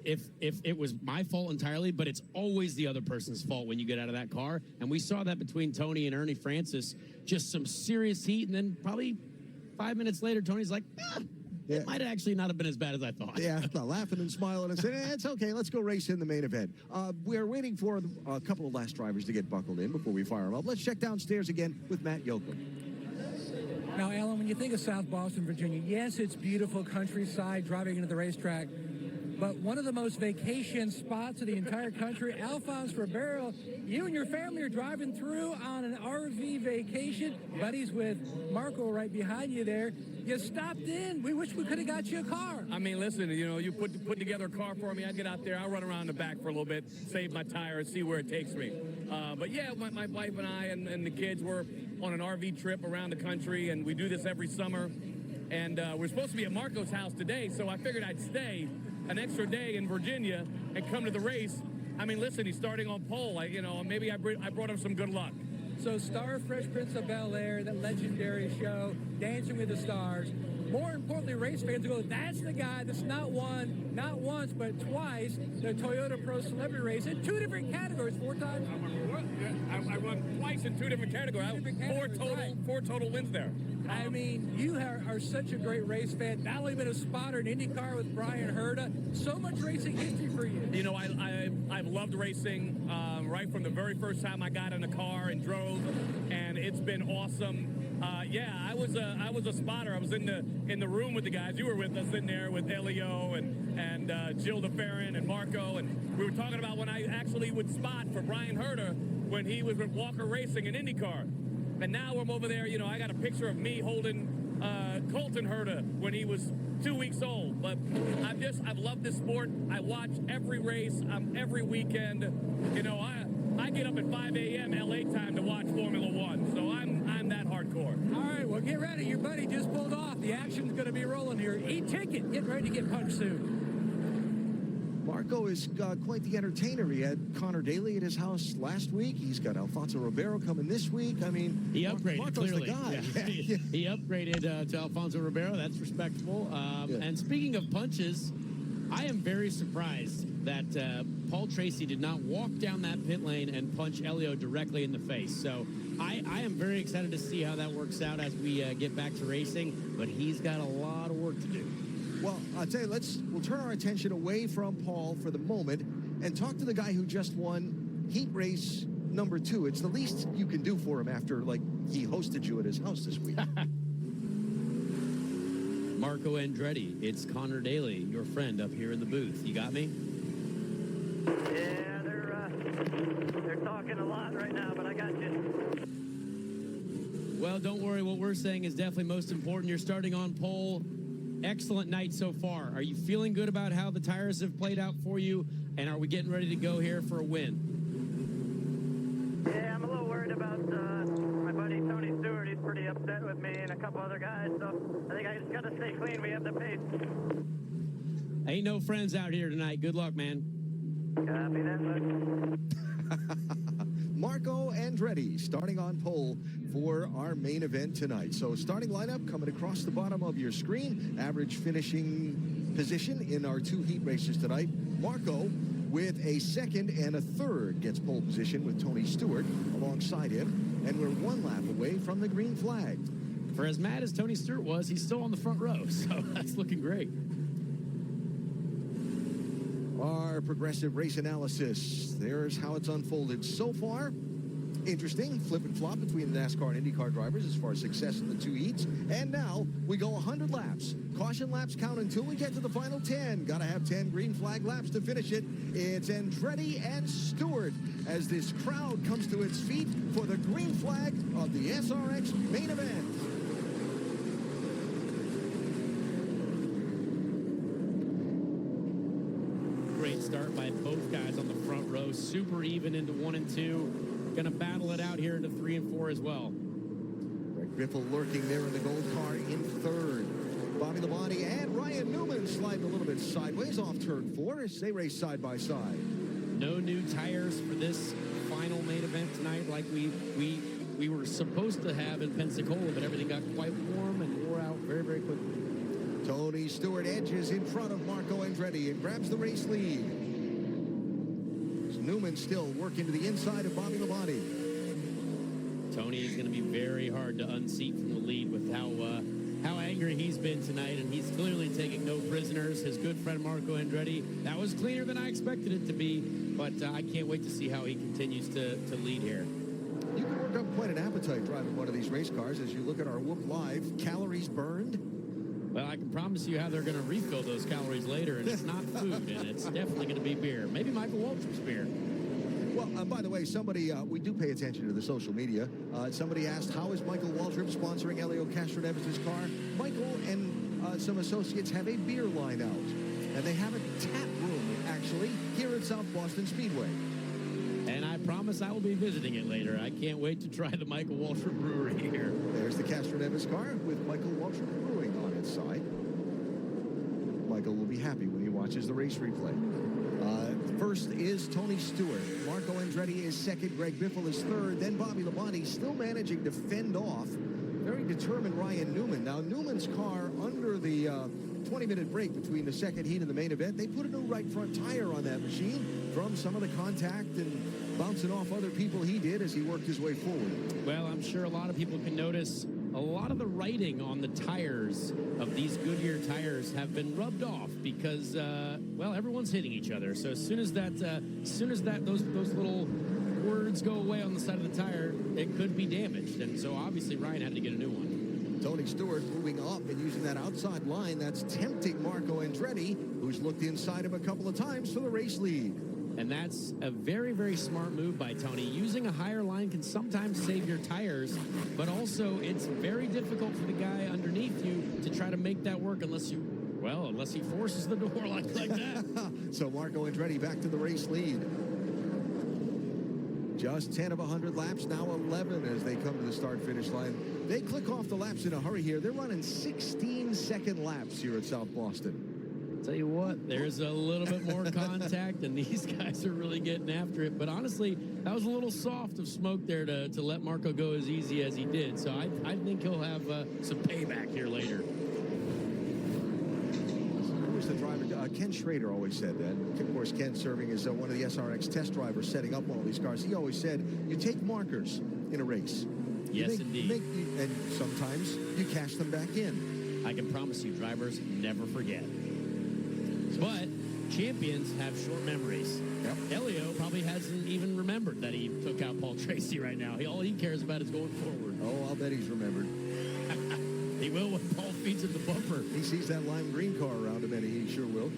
if it was my fault entirely, but it's always the other person's fault when you get out of that car. And we saw that between Tony and Ernie Francis, just some serious heat, and then probably 5 minutes later, Tony's like, it might actually not have been as bad as I thought. Yeah, laughing and smiling and saying, it's okay, let's go race in the main event. We're waiting for a couple of last drivers to get buckled in before we fire them up. Let's check downstairs again with Matt Yoakum. Now, Alan, when you think of South Boston, Virginia, yes, it's beautiful countryside driving into the racetrack, but one of the most vacation spots of the entire country, Alphonse Ribeiro, you and your family are driving through on an RV vacation. Buddies with Marco right behind you there. You stopped in. We wish we could have got you a car. I mean, listen, you know, you put together a car for me. I get out there. I'll run around the back for a little bit, save my tire, and see where it takes me. But yeah, my wife and I and the kids were on an RV trip around the country, and we do this every summer. And we're supposed to be at Marco's house today, so I figured I'd stay an extra day in Virginia and come to the race. I mean, listen, he's starting on pole. Maybe I brought him some good luck. So Star Fresh Prince of Bel-Air, that legendary show, Dancing with the Stars. More importantly, race fans go, that's the guy that's not once, but twice, the Toyota Pro Celebrity Race in 2 different categories, 4 times. I won twice in 2 different categories. Four total wins there. I mean, you are such a great race fan. Not only been a spotter in IndyCar with Brian Herta, so much racing history for you. You know, I've loved racing right from the very first time I got in the car and drove, and it's been awesome. Yeah, I was a spotter. I was in the room with the guys. You were with us in there with Elio and Jill DeFerrin and Marco, and we were talking about when I actually would spot for Brian Herter when he was with Walker Racing in IndyCar. And now I'm over there, you know, I got a picture of me holding Colton Herta when he was 2 weeks old. But I've loved this sport. I watch every race, every weekend. You know, I get up at 5 a.m. LA time to watch Formula One, so I'm that hardcore. All right, well, get ready. Your buddy just pulled off. The action's going to be rolling here. E-ticket, get ready to get punched soon. Marco is quite the entertainer. He had Connor Daly at his house last week. He's got Alfonso Ribeiro coming this week. I mean, he upgraded, Marco's clearly. the guy. Yeah. He upgraded to Alfonso Ribeiro. That's respectable. And speaking of punches, I am very surprised that Paul Tracy did not walk down that pit lane and punch Elio directly in the face. So I am very excited to see how that works out as we get back to racing. But he's got a lot of work to do. Well, I'll tell you, we'll turn our attention away from Paul for the moment and talk to the guy who just won heat race number 2. It's the least you can do for him after, like, he hosted you at his house this week. Marco Andretti, it's Connor Daly, your friend up here in the booth. You got me? Yeah, they're talking a lot right now, but I got you. Well, don't worry. What we're saying is definitely most important. You're starting on pole. Excellent night so far. Are you feeling good about how the tires have played out for you? And are we getting ready to go here for a win? Yeah, I'm a little worried about my buddy Tony Stewart. He's pretty upset with me and a couple other guys, so I think I just got to stay clean. We have the pace. Ain't no friends out here tonight. Good luck, man. Copy that, bud. Marco Andretti starting on pole for our main event tonight. So starting lineup coming across the bottom of your screen. Average finishing position in our 2 heat races tonight. Marco with a second and a third gets pole position with Tony Stewart alongside him. And we're 1 lap away from the green flag. For as mad as Tony Stewart was, he's still on the front row. So that's looking great. Our progressive race analysis. There's how it's unfolded so far. Interesting flip and flop between the NASCAR and IndyCar drivers as far as success in the 2 heats. And now we go 100 laps. Caution laps count until we get to the final 10. Got to have 10 green flag laps to finish it. It's Andretti and Stewart as this crowd comes to its feet for the green flag of the SRX main event. Great start by both guys on the front row. Super even into 1 and 2. Going to battle it out here into 3 and 4 as well. Greg Biffle lurking there in the gold car in third. Bobby Labonte and Ryan Newman sliding a little bit sideways off turn 4 as they race side by side. No new tires for this final main event tonight like we were supposed to have in Pensacola, but everything got quite warm and wore out very, very quickly. Tony Stewart edges in front of Marco Andretti and grabs the race lead. Newman still working to the inside of Bobby Labonte. Tony is going to be very hard to unseat from the lead with how angry he's been tonight, and he's clearly taking no prisoners. His good friend Marco Andretti, that was cleaner than I expected it to be, but I can't wait to see how he continues to lead here. You can work up quite an appetite driving one of these race cars as you look at our Whoop Live calories burned. Well, I can promise you how they're going to refill those calories later, and it's not food, and it's definitely going to be beer. Maybe Michael Waltrip's beer. Well, by the way, somebody, we do pay attention to the social media. Somebody asked, how is Michael Waltrip sponsoring Elio Castroneves' car? Michael and some associates have a beer line out, and they have a tap room, actually, here at South Boston Speedway. And I promise I will be visiting it later. I can't wait to try the Michael Waltrip Brewery here. There's the Castroneves car with Michael Waltrip Brewing on its side. Michael will be happy when he watches the race replay. First is Tony Stewart. Marco Andretti is second. Greg Biffle is third. Then Bobby Labonte still managing to fend off very determined Ryan Newman. Now, Newman's car under the 20-minute break between the second heat and the main event, they put a new right front tire on that machine from some of the contact and bouncing off other people he did as he worked his way forward. Well, I'm sure a lot of people can notice a lot of the writing on the tires of these Goodyear tires have been rubbed off because, well, everyone's hitting each other. So as soon as those little fluids go away on the side of the tire, it could be damaged. And so obviously Ryan had to get a new one. Tony Stewart moving up and using that outside line. That's tempting Marco Andretti, who's looked inside him a couple of times for the race lead. And that's a very, very smart move by Tony. Using a higher line can sometimes save your tires, but also it's very difficult for the guy underneath you to try to make that work unless he forces the door like that. So Marco Andretti back to the race lead. Just 10 of 100 laps, now 11 as they come to the start-finish line. They click off the laps in a hurry here. They're running 16-second laps here at South Boston. Tell you what, there's a little bit more contact, and these guys are really getting after it. But honestly, that was a little soft of Smoke there to let Marco go as easy as he did. So I think he'll have some payback here later. Who was the driver? Ken Schrader always said that. Of course, Ken serving as one of the SRX test drivers setting up all these cars. He always said, you take markers in a race. Yes, indeed. And sometimes you cash them back in. I can promise you, drivers never forget. But champions have short memories. Yep. Elio probably hasn't even remembered that he took out Paul Tracy right now. All he cares about is going forward. Oh, I'll bet he's remembered. He will when Paul feeds at the bumper. He sees that lime green car around him, and he sure will.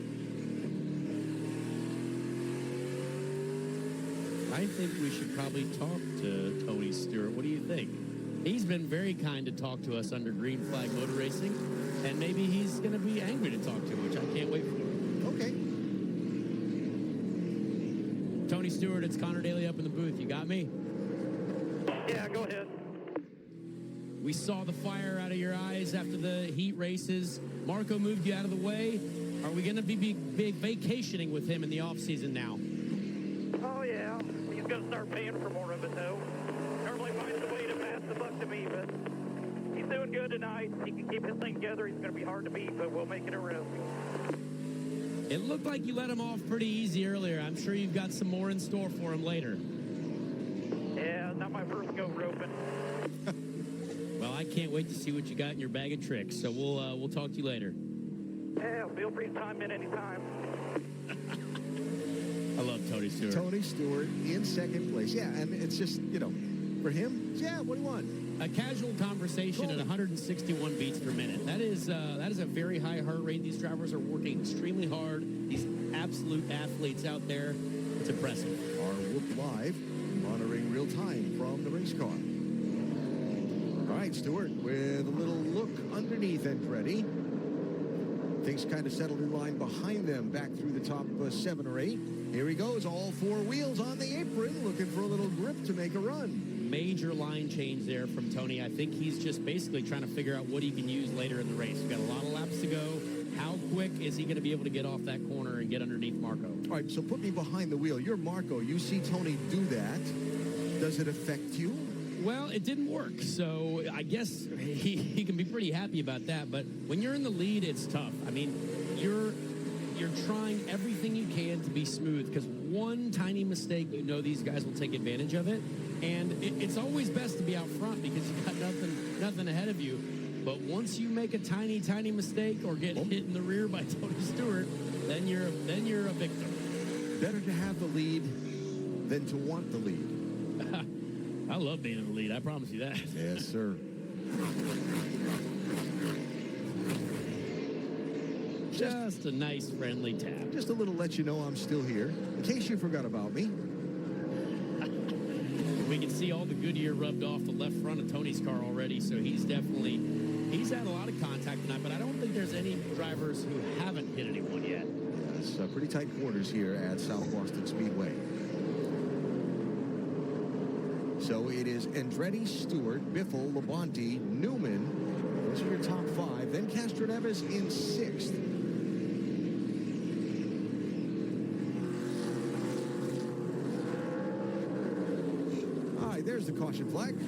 I think we should probably talk to Tony Stewart. What do you think? He's been very kind to talk to us under Green Flag Motor Racing, and maybe he's going to be angry to talk to, which I can't wait for. Okay. Tony Stewart, it's Connor Daly up in the booth. You got me? Yeah, go ahead. We saw the fire out of your eyes after the heat races. Marco moved you out of the way. Are we going to be vacationing with him in the offseason now? Oh, yeah. He's going to start paying for more of it, though. Normally finds a way to pass the buck to me, but he's doing good tonight. He can keep his thing together. He's going to be hard to beat, but we'll make it interesting. It looked like you let him off pretty easy earlier. I'm sure you've got some more in store for him later. Yeah, not my first go roping. Well, I can't wait to see what you got in your bag of tricks. So we'll talk to you later. Yeah, feel free to chime in anytime. I love Tony Stewart. Tony Stewart in second place. Yeah, and it's just, for him, yeah, what do you want? A casual conversation at 161 beats per minute. That is a very high heart rate. These drivers are working extremely hard. These absolute athletes out there. It's impressive. Our Whoop Live, monitoring real time from the race car. All right, Stewart, with a little look underneath Andretti. Things kind of settled in line behind them, back through the top 7 or 8. Here he goes, all 4 wheels on the apron, looking for a little grip to make a run. Major line change there from Tony. I think he's just basically trying to figure out what he can use later in the race. We've got a lot of laps to go. How quick is he going to be able to get off that corner and get underneath Marco? All right, so put me behind the wheel. You're Marco. You see Tony do that. Does it affect you? Well, it didn't work, so I guess he can be pretty happy about that. But when you're in the lead, it's tough. I mean, you're trying everything you can to be smooth, because one tiny mistake, these guys will take advantage of it. And it's always best to be out front because you've got nothing ahead of you. But once you make a tiny, tiny mistake or get hit in the rear by Tony Stewart, then you're a victim. Better to have the lead than to want the lead. I love being in the lead. I promise you that. Yes, sir. Just a nice, friendly tap. Just a little let you know I'm still here, in case you forgot about me. We can see all the Goodyear rubbed off the left front of Tony's car already, so he's had a lot of contact tonight, but I don't think there's any drivers who haven't hit anyone yet. It's pretty tight quarters here at South Boston Speedway. So it is Andretti, Stewart, Biffle, Labonte, Newman. Those are your top 5. Then Castroneves in 6th. All right, there's the caution flag.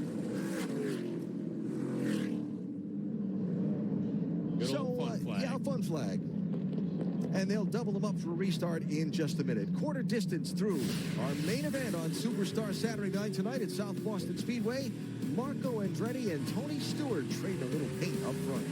Good old fun flag. Yeah, fun flag. And they'll double them up for a restart in just a minute. Quarter distance through our main event on Superstar Saturday night tonight at South Boston Speedway. Marco Andretti and Tony Stewart trading a little paint up front.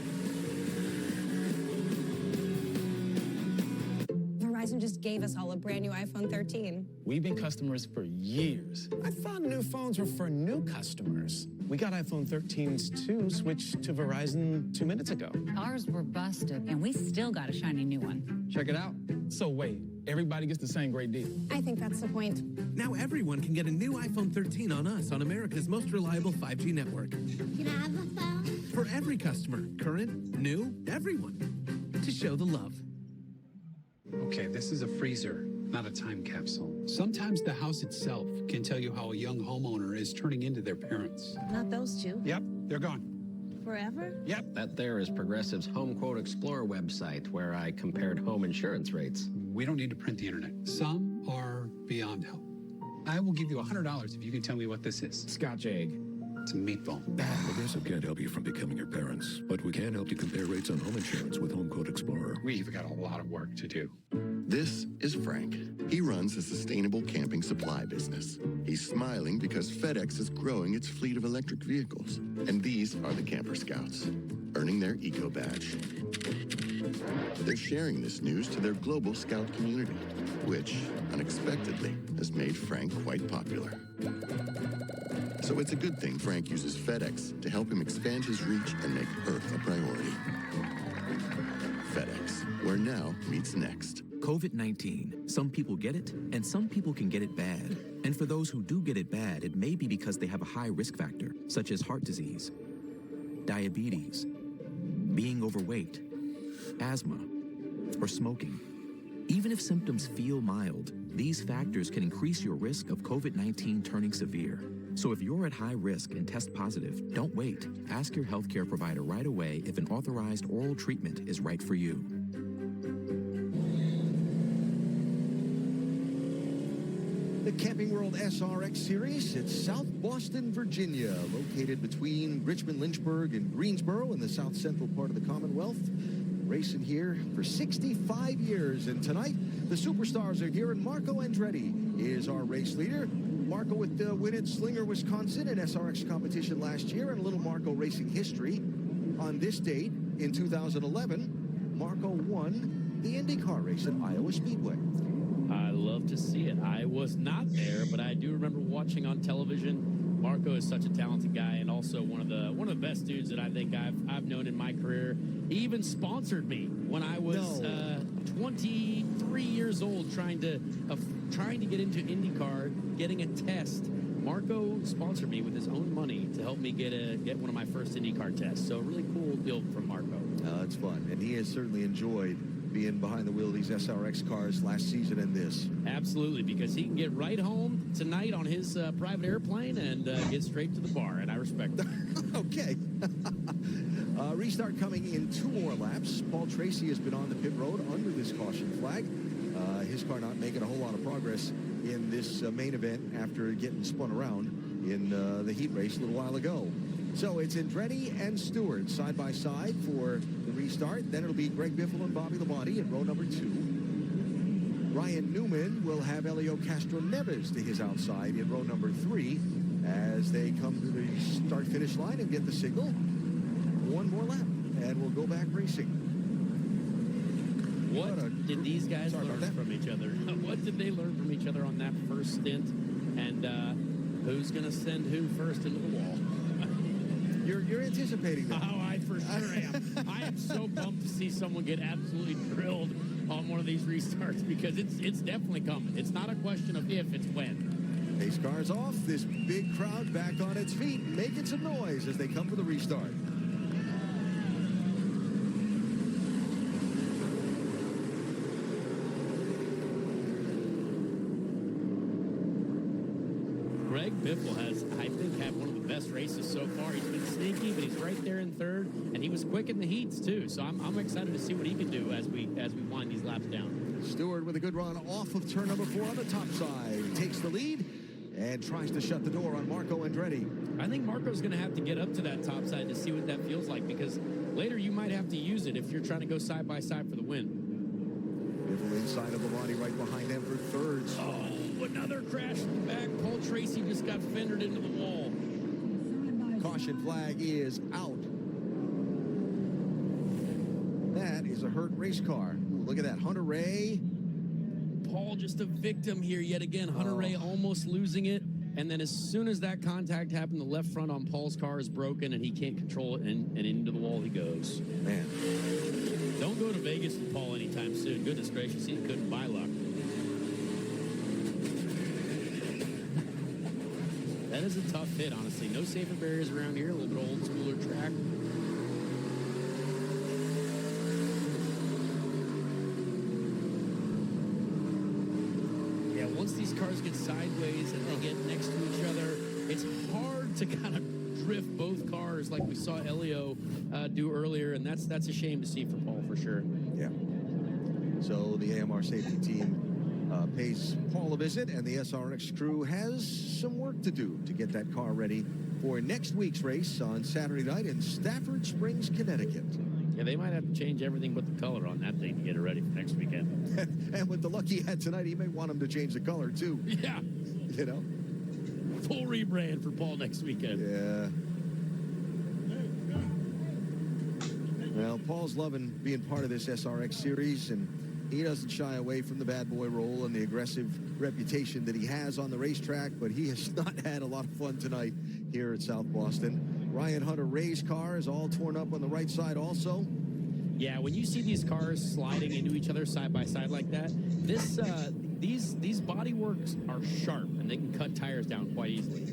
Verizon just gave us all a brand new iPhone 13. We've been customers for years. I thought new phones were for new customers. We got iPhone 13s too, switched to Verizon 2 minutes ago. Ours were busted, and we still got a shiny new one. Check it out. So wait, everybody gets the same great deal. I think that's the point. Now everyone can get a new iPhone 13 on us on America's most reliable 5G network. Can I have a phone? For every customer, current, new, everyone, to show the love. Okay, this is a freezer, not a time capsule. Sometimes the house itself can tell you how a young homeowner is turning into their parents. Not those two. Yep, they're gone. Forever? Yep. That there is Progressive's Home Quote Explorer website, where I compared home insurance rates. We don't need to print the internet. Some are beyond help. I will give you $100 if you can tell me what this is. Scotch egg. It's a meatball. Progressive can't help you from becoming your parents, but we can help you compare rates on home insurance with Home Quote Explorer. We've got a lot of work to do. This is Frank. He runs a sustainable camping supply business. He's smiling because FedEx is growing its fleet of electric vehicles. And these are the Camper Scouts, earning their Eco Badge. They're sharing this news to their global Scout community, which, unexpectedly, has made Frank quite popular. So it's a good thing Frank uses FedEx to help him expand his reach and make Earth a priority. FedEx, where now meets next. COVID-19. Some people get it, and some people can get it bad. And for those who do get it bad, it may be because they have a high risk factor, such as heart disease, diabetes, being overweight, asthma, or smoking. Even if symptoms feel mild, these factors can increase your risk of COVID-19 turning severe. So if you're at high risk and test positive, don't wait. Ask your healthcare provider right away if an authorized oral treatment is right for you. The Camping World SRX Series at South Boston, Virginia, located between Richmond, Lynchburg, and Greensboro in the south central part of the Commonwealth. Racing here for 65 years, and tonight the superstars are here, and Marco Andretti is our race leader. Marco with the win at Slinger, Wisconsin, an SRX competition last year, and a little Marco racing history. On this date in 2011, Marco won the IndyCar race at Iowa Speedway. I love to see it. I was not there, but I do remember watching on television. Marco is such a talented guy, and also one of the best dudes that I think I've known in my career. He even sponsored me when I was 23 years old, trying to get into IndyCar, getting a test. Marco sponsored me with his own money to help me get one of my first IndyCar tests. So a really cool deal from Marco. It's fun, and he has certainly enjoyed being behind the wheel of these SRX cars last season and this. Absolutely, because he can get right home tonight on his private airplane and get straight to the bar, and I respect that. Okay. Restart coming in 2 more laps. Paul Tracy has been on the pit road under this caution flag. His car not making a whole lot of progress in this main event after getting spun around in the heat race a little while ago. So it's Andretti and Stewart side by side for the restart. Then it'll be Greg Biffle and Bobby Labonte in row number 2. Ryan Newman will have Elio Castro Neves to his outside in row number 3 as they come to the start-finish line and get the signal. 1 more lap, and we'll go back racing. What did these guys learn from each other? What did they learn from each other on that first stint? And who's going to send who first into the wall? You're anticipating that. Oh, I for sure am. I am so pumped to see someone get absolutely drilled on one of these restarts, because it's definitely coming. It's not a question of if, it's when. Pace cars off. This big crowd back on its feet, making some noise as they come for the restart. Greg Biffle has, I think, had one of the best races so far. He's been sneaky, but he's right there in third, and he was quick in the heats too. So I'm excited to see what he can do as we wind these laps down. Stewart with a good run off of turn number 4 on the top side, takes the lead and tries to shut the door on Marco Andretti. I think Marco's going to have to get up to that top side to see what that feels like, because later you might have to use it if you're trying to go side by side for the win. Biffle inside of Labonte right behind them for thirds. Oh, another crash in the back. Paul Tracy just got fendered into the wall. Caution flag is out. That is a hurt race car. Ooh, look at that. Hunter Ray Paul just a victim here yet again. Hunter Ray almost losing it. And then as soon as that contact happened, the left front on Paul's car is broken and he can't control it, and into the wall he goes. Man. Don't go to Vegas with Paul anytime soon. Goodness gracious, he couldn't buy luck. That is a tough hit, honestly. No safer barriers around here. A little bit old schooler track. Yeah, once these cars get sideways and they get next to each other, it's hard to kind of drift both cars like we saw Elio do earlier, and that's a shame to see for Paul for sure. Yeah. So the AMR safety team pays Paul a visit, and the SRX crew has some work to do to get that car ready for next week's race on Saturday night in Stafford Springs, Connecticut. Yeah, they might have to change everything but the color on that thing to get it ready for next weekend. And with the luck he had tonight, he may want him to change the color too. Yeah. You know? Full rebrand for Paul next weekend. Yeah. Well, Paul's loving being part of this SRX series, and he doesn't shy away from the bad boy role and the aggressive reputation that he has on the racetrack, but he has not had a lot of fun tonight here at South Boston. Ryan Hunter Ray's car is all torn up on the right side also. Yeah, when you see these cars sliding into each other side by side like that, these body works are sharp, and they can cut tires down quite easily.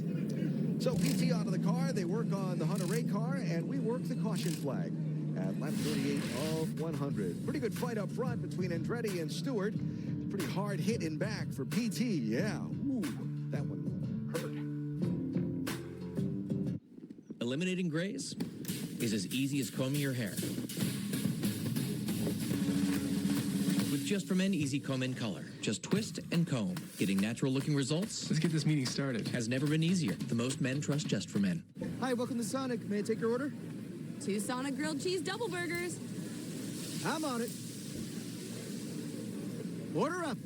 So PT out of the car, they work on the Hunter Ray car, and we work the caution flag at lap 38 of 100. Pretty good fight up front between Andretti and Stewart. Pretty hard hit in back for PT. Yeah, ooh, that one hurt. Eliminating grays is as easy as combing your hair. With Just For Men Easy Comb in Color. Just twist and comb. Getting natural looking results. Let's get this meeting started. Has never been easier. The most men trust Just For Men. Hi, welcome to Sonic. May I take your order? 2 Sonic grilled cheese double burgers. I'm on it. Order up.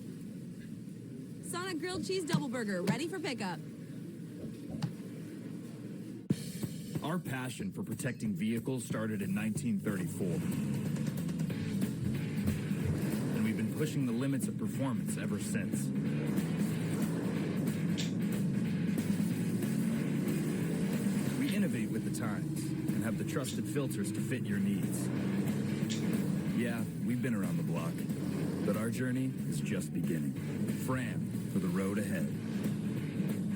Sonic grilled cheese double burger, ready for pickup. Our passion for protecting vehicles started in 1934. And we've been pushing the limits of performance ever since. We innovate with the times and have the trusted filters to fit your needs. Yeah, we've been around the block, but our journey is just beginning. Fram for the road ahead.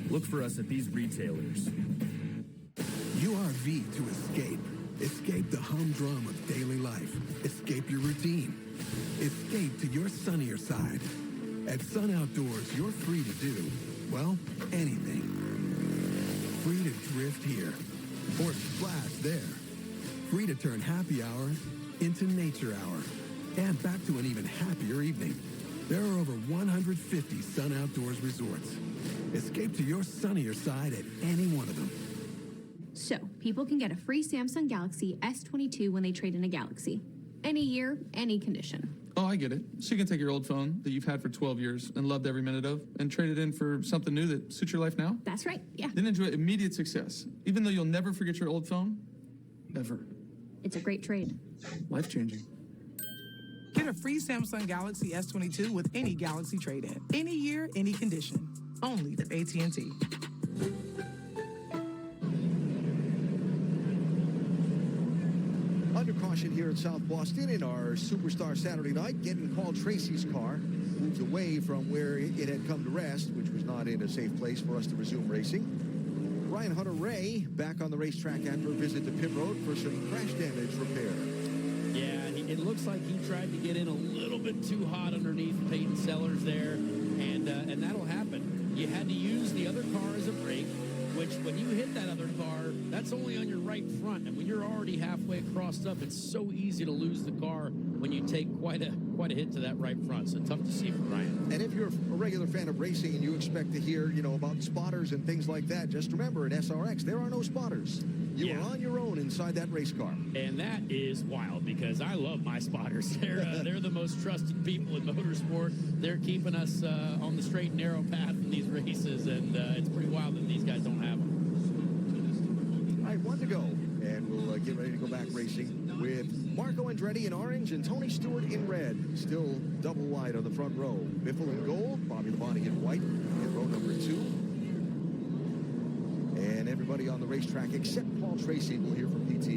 Look for us at these retailers. URV to escape. Escape the humdrum of daily life. Escape your routine. Escape to your sunnier side. At Sun Outdoors, you're free to do, well, anything. Free to drift here. Or splash there. Free to turn happy hour into nature hour. And back to an even happier evening. There are over 150 Sun Outdoors resorts. Escape to your sunnier side at any one of them. So, people can get a free Samsung Galaxy S22 when they trade in a Galaxy. Any year, any condition. Oh, I get it. So you can take your old phone that you've had for 12 years and loved every minute of and trade it in for something new that suits your life now? That's right, yeah. Then enjoy immediate success, even though you'll never forget your old phone, ever. It's a great trade. Life-changing. Get a free Samsung Galaxy S22 with any Galaxy trade-in. Any year, any condition. Only from AT&T. Under caution here at South Boston in our Superstar Saturday night, getting Paul Tracy's car moved away from where it had come to rest, which was not in a safe place for us to resume racing. Ryan Hunter Ray back on the racetrack after a visit to pit road for some crash damage repair. Yeah, it looks like he tried to get in a little bit too hot underneath Peyton Sellers there, and that'll happen. You had to use the other car as a brake, which when you hit that other car, that's only on your right front, and when you're already halfway crossed up, it's so easy to lose the car when you take quite a hit to that right front. So tough to see for Ryan. And if you're a regular fan of racing and you expect to hear, about spotters and things like that, just remember at SRX, there are no spotters. You are on your own inside that race car. And that is wild because I love my spotters. They're the most trusted people in motorsport. They're keeping us on the straight and narrow path in these races, and it's pretty wild that these guys don't have them. All right, 1 to go, and we'll get ready to go back racing. Racing with Marco Andretti in orange and Tony Stewart in red. Still double wide on the front row. Biffle in gold, Bobby Labonte in white in row number 2. And everybody on the racetrack except Paul Tracy will hear from PT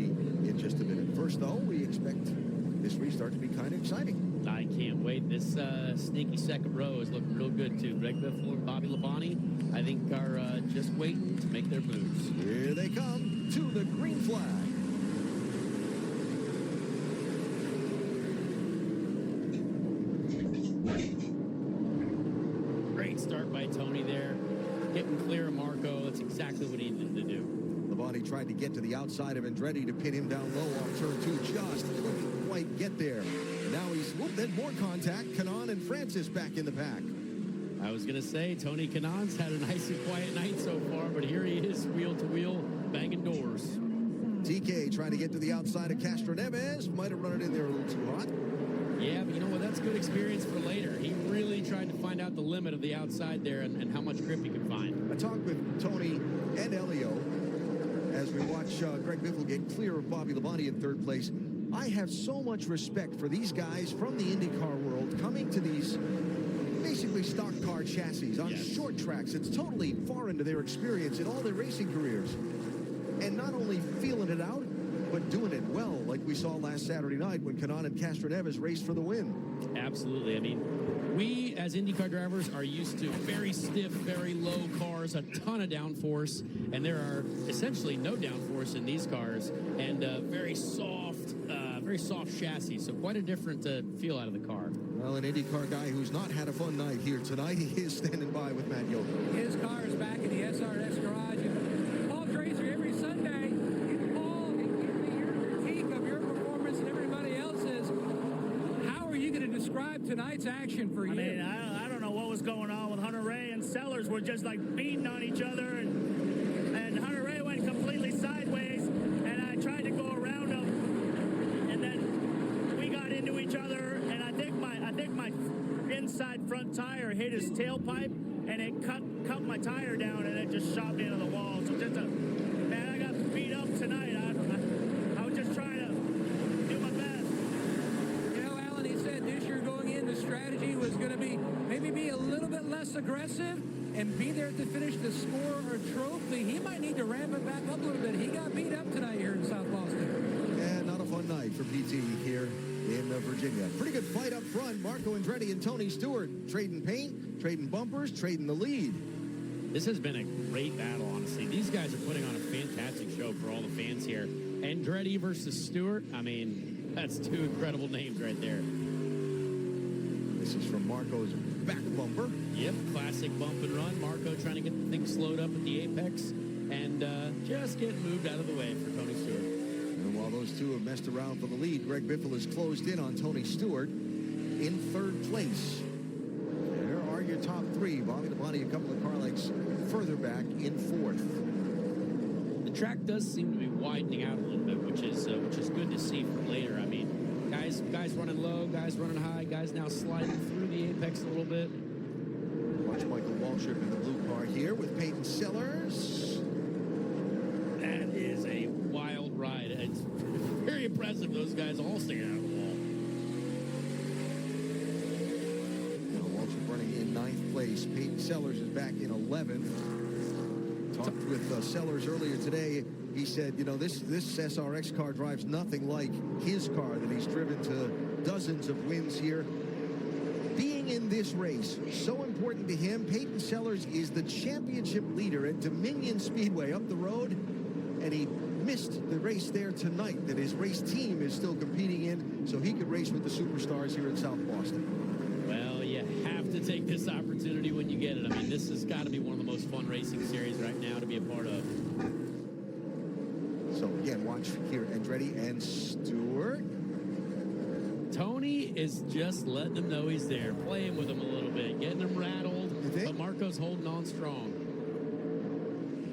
in just a minute. First, though, we expect this restart to be kind of exciting. I can't wait. This sneaky second row is looking real good, too. Greg Biffle and Bobby Labonte, I think, are just waiting to make their moves. Here they come to the green flag. Great start by Tony there. Getting clear of Marco. That's exactly what he needed to do. Labonte tried to get to the outside of Andretti to pin him down low off turn 2. Just couldn't quite get there. Now he's, then more contact. Kanan and Francis back in the pack. I was going to say, Tony Kanan's had a nice and quiet night so far, but here he is, wheel to wheel, banging doors. TK trying to get to the outside of Castro Neves. Might have run it in there a little too hot. Yeah, but you know what? That's good experience for later. He really tried to find out the limit of the outside there and how much grip he could find. I talked with Tony and Elio as we watch Greg Biffle get clear of Bobby Labonte in third place. I have so much respect for these guys from the IndyCar world coming to these basically stock car chassis on short tracks. It's totally foreign to their experience in all their racing careers. And not only feeling it out, but doing it well, like we saw last Saturday night when Kanan and Castro Neves raced for the win. Absolutely. I mean, we as IndyCar drivers are used to very stiff, very low cars, a ton of downforce, and there are essentially no downforce in these cars, and very soft chassis. So quite a different feel out of the car. Well, an IndyCar guy who's not had a fun night here tonight, he is standing by with Matt Yoder. His car is back in the SRX garage, and Paul Tracy every Sunday, Paul, your critique of your performance and everybody else's. How are you going to describe tonight's action for you? I mean, I don't know what was going on with Hunter Ray and Sellers. Were just like beating on each other, and Hunter Ray went completely sideways, and I tried to go around him, and then we got into each other, and I think my inside front tire hit his tailpipe, and it cut my tire down, and it just shot me into the wall. So man, I got beat up tonight. I was just trying to do my best. You know, Alan, he said this year going in, the strategy was going to be maybe be a little bit less aggressive and be there to finish the score or trophy. He might need to ramp it back up a little bit. He got beat up tonight here in South Boston. And not a fun night for PT here in Virginia. Pretty good fight up front. Marco Andretti and Tony Stewart trading paint, trading bumpers, trading the lead. This has been a great battle, honestly. These guys are putting on a fantastic show for all the fans here. Andretti versus Stewart, I mean, that's two incredible names right there. This is from Marco's back bumper. Yep, classic bump and run. Marco trying to get the thing slowed up at the apex and just getting moved out of the way for Tony Stewart. And while those two have messed around for the lead, Greg Biffle has closed in on Tony Stewart in third place. There are your top three. Bobby Labonte a couple of car lengths further back in fourth. The track does seem to be widening out a little bit, which is good to see for later. I mean, guys running low, guys running high, guys now sliding through the apex a little bit. Watch Michael Waltrip in the blue car here with Peyton Sellers. That is a wild ride. It's very impressive. Those guys all staying out of the wall. Waltrip running in ninth place. Peyton Sellers is back in 11th. Talked with Sellers earlier today. He said, you know, this SRX car drives nothing like his car that he's driven to dozens of wins here. Being in this race, so important to him. Peyton Sellers is the championship leader at Dominion Speedway up the road, and he missed the race there tonight that his race team is still competing in, so he could race with the superstars here in South Boston. Well, you have to take this opportunity when you get it. I mean, this has got to be one of the most fun racing series right now to be a part of. So again, watch here Andretti and Stewart. Tony is just letting him know he's there, playing with him a little bit, getting him rattled, but Marco's holding on strong.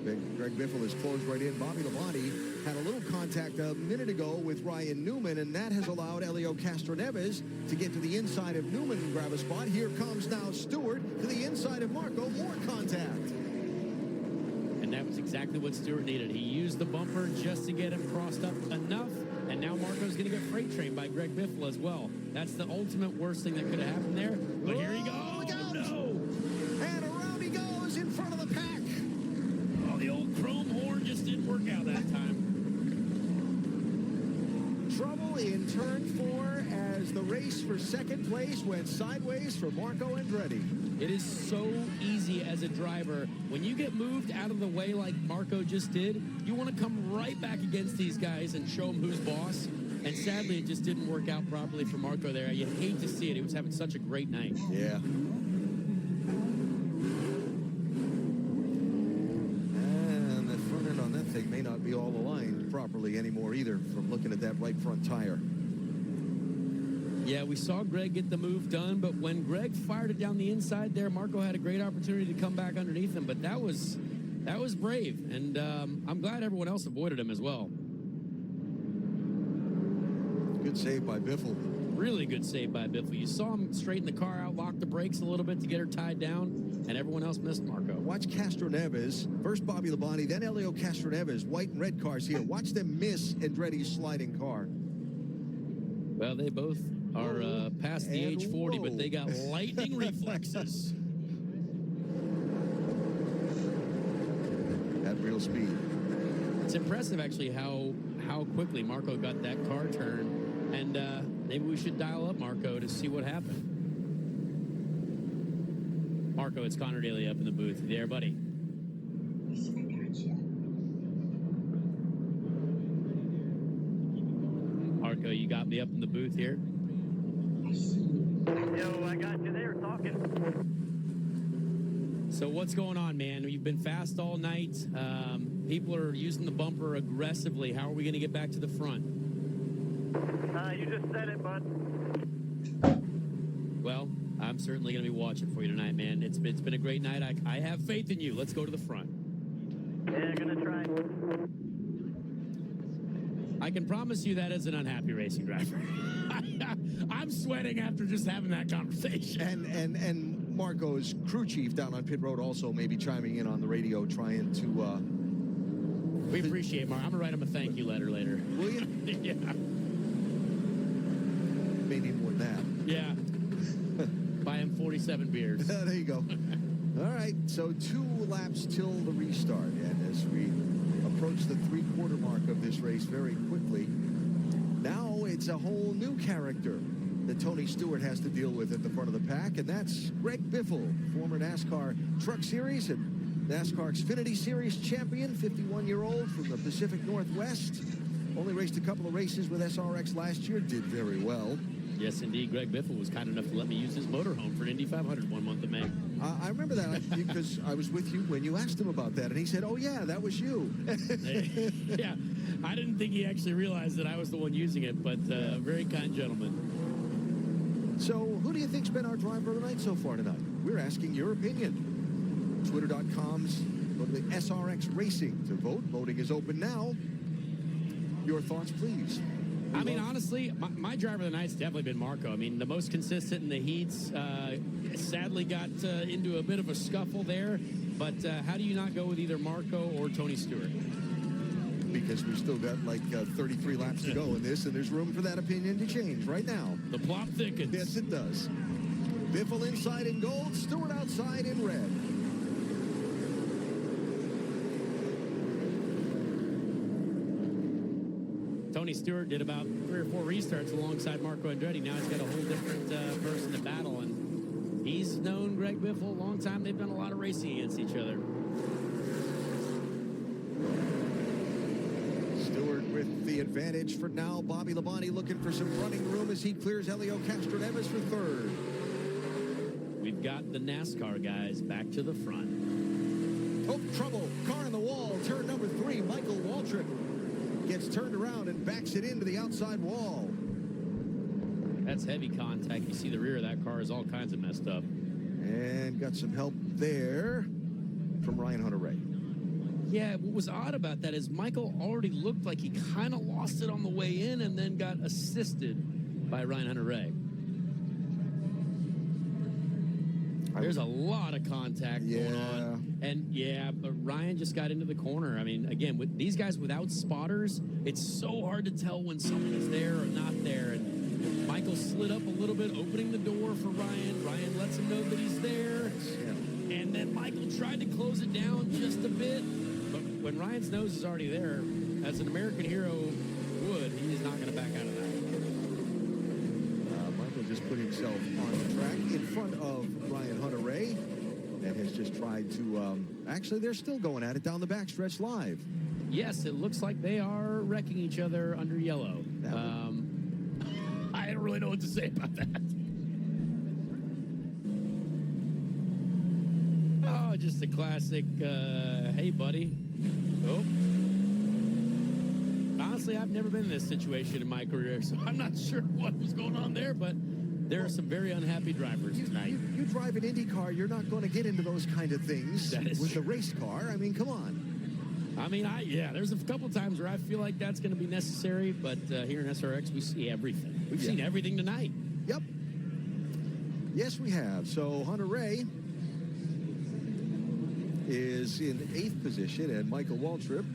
Greg Biffle has closed right in. Bobby Labonte had a little contact a minute ago with Ryan Newman, and that has allowed Elio Castroneves to get to the inside of Newman and grab a spot. Here comes now Stewart to the inside of Marco. More contact. And And that was exactly what Stewart needed. He used the bumper just to get him crossed up enough, and now Marco's going to get freight trained by Greg Biffle as well. That's the ultimate worst thing that could have happened there. But here he goes. Look out. No! And around he goes in front of the pack. Oh, the old chrome horn just didn't work out that time. Trouble in turn 4 as the race for second place went sideways for Marco Andretti. It is so easy as a driver. When you get moved out of the way like Marco just did, you want to come right back against these guys and show them who's boss. And sadly, it just didn't work out properly for Marco there. You hate to see it. He was having such a great night. Yeah. And the front end on that thing may not be all aligned properly anymore either from looking at that right front tire. Yeah, we saw Greg get the move done, but when Greg fired it down the inside there, Marco had a great opportunity to come back underneath him, but that was brave, and I'm glad everyone else avoided him as well. Good save by Biffle. Really good save by Biffle. You saw him straighten the car out, lock the brakes a little bit to get her tied down, and everyone else missed Marco. Watch Castroneves, first Bobby Labonte, then Elio Castroneves, white and red cars here. Watch them miss Andretti's sliding car. Well, they both are past the age 40, but they got lightning reflexes. At real speed. It's impressive, actually, how quickly Marco got that car turned, and maybe we should dial up Marco to see what happened. Marco, it's Connor Daly up in the booth. You there, buddy? Marco, you got me up in the booth here? Yo, I got you there talking. So what's going on, man? You've been fast all night. People are using the bumper aggressively. How are we going to get back to the front? You just said it, bud. Well, I'm certainly going to be watching for you tonight, man. It's been a great night. I have faith in you. Let's go to the front. Yeah, gonna try. I can promise you that as an unhappy racing driver. I'm sweating after just having that conversation. And Marco's crew chief down on pit road also maybe chiming in on the radio trying to... we appreciate Mark. I'm going to write him a thank you letter later. Will you? Yeah. Maybe more than that. Yeah. Buy him 47 beers. There you go. All right, so 2 laps till the restart. And as we approach the 3/4 mark of this race very quickly, now it's a whole new character that Tony Stewart has to deal with at the front of the pack, and that's Greg Biffle, former NASCAR Truck Series and NASCAR Xfinity Series champion, 51-year-old from the Pacific Northwest. Only raced a couple of races with SRX last year, did very well. Yes, indeed. Greg Biffle was kind enough to let me use his motorhome for an Indy 500 one month of May. I remember that because I was with you when you asked him about that, and he said, oh, yeah, that was you. Yeah, I didn't think he actually realized that I was the one using it, but very kind gentleman. So who do you think's been our driver of the night so far tonight? We're asking your opinion. Twitter.com's go to the SRX Racing to vote. Voting is open now. Your thoughts, please. I mean, honestly, my driver of the night's definitely been Marco. I mean, the most consistent in the heats. Sadly got into a bit of a scuffle there. But how do you not go with either Marco or Tony Stewart? Because we've still got like 33 laps to go in this, and there's room for that opinion to change right now. The plot thickens. Yes, it does. Biffle inside in gold, Stewart outside in red. Tony Stewart did about 3 or 4 restarts alongside Marco Andretti. Now he's got a whole different person to battle, and he's known Greg Biffle a long time. They've done a lot of racing against each other. Stewart with the advantage for now. Bobby Labonte looking for some running room as he clears Elio Castroneves for 3rd. We've got the NASCAR guys back to the front. Oh, trouble. Car in the wall. Turn number 3. Michael Waltrip gets turned around and backs it into the outside wall. That's heavy contact. You see the rear of that car is all kinds of messed up. And got some help there from Ryan Hunter-Reay. Yeah, what was odd about that is Michael already looked like he kind of lost it on the way in and then got assisted by Ryan Hunter-Reay. There's a lot of contact going on. And yeah, but Ryan just got into the corner. I mean, again, with these guys without spotters, it's so hard to tell when someone is there or not there. And Michael slid up a little bit, opening the door for Ryan. Ryan lets him know that he's there. And then Michael tried to close it down just a bit. But when Ryan's nose is already there, as an American hero would, he is not going to back out of that. Michael just put himself on the track in front of Ryan Hunter-Reay and has just tried to, actually, they're still going at it down the backstretch live. Yes, it looks like they are wrecking each other under yellow. I don't really know what to say about that. Oh, just a classic, hey, buddy. Oh. Honestly, I've never been in this situation in my career, so I'm not sure what was going on there, but there are some very unhappy drivers tonight. You drive an Indy car, you're not going to get into those kind of things with the race car. I mean, come on. I mean, there's a couple times where I feel like that's going to be necessary, but here in SRX, we see everything. We've seen everything tonight. Yep. Yes, we have. So Hunter-Reay is in 8th position, and Michael Waltrip.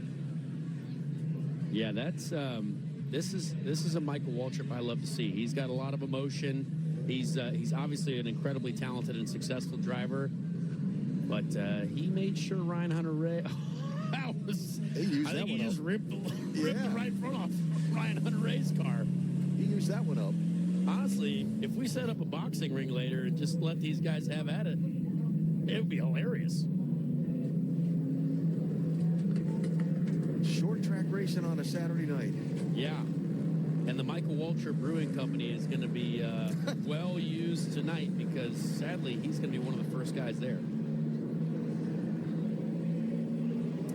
Yeah, that's this is a Michael Waltrip I love to see. He's got a lot of emotion. He's obviously an incredibly talented and successful driver, but he made sure Ryan Hunter-Reay. I think he just ripped the right front off Ryan Hunter-Reay's car. He used that one up. Honestly, if we set up a boxing ring later and just let these guys have at it, it would be hilarious. Short track racing on a Saturday night. Yeah. And the Michael Waltrip Brewing Company is going to be well used tonight because, sadly, he's going to be one of the first guys there.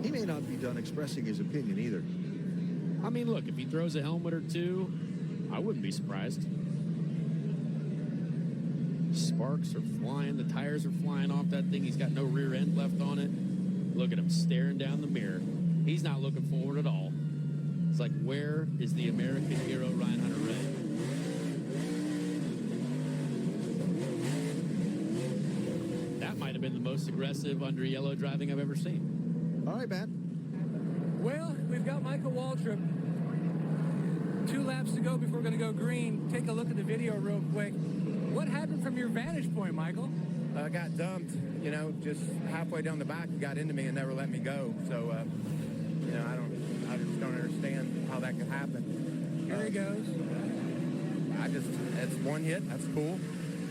He may not be done expressing his opinion either. I mean, look, if he throws a helmet or two, I wouldn't be surprised. Sparks are flying. The tires are flying off that thing. He's got no rear end left on it. Look at him staring down the mirror. He's not looking forward at all. It's like, where is the American hero, Ryan Hunter-Reay? That might have been the most aggressive under yellow driving I've ever seen. All right, Matt. Well, we've got Michael Waltrip. 2 laps to go before we're going to go green. Take a look at the video real quick. What happened from your vantage point, Michael? I got dumped, just halfway down the back. He got into me and never let me go. So, I just don't understand how that could happen. Here he goes. It's one hit. That's cool.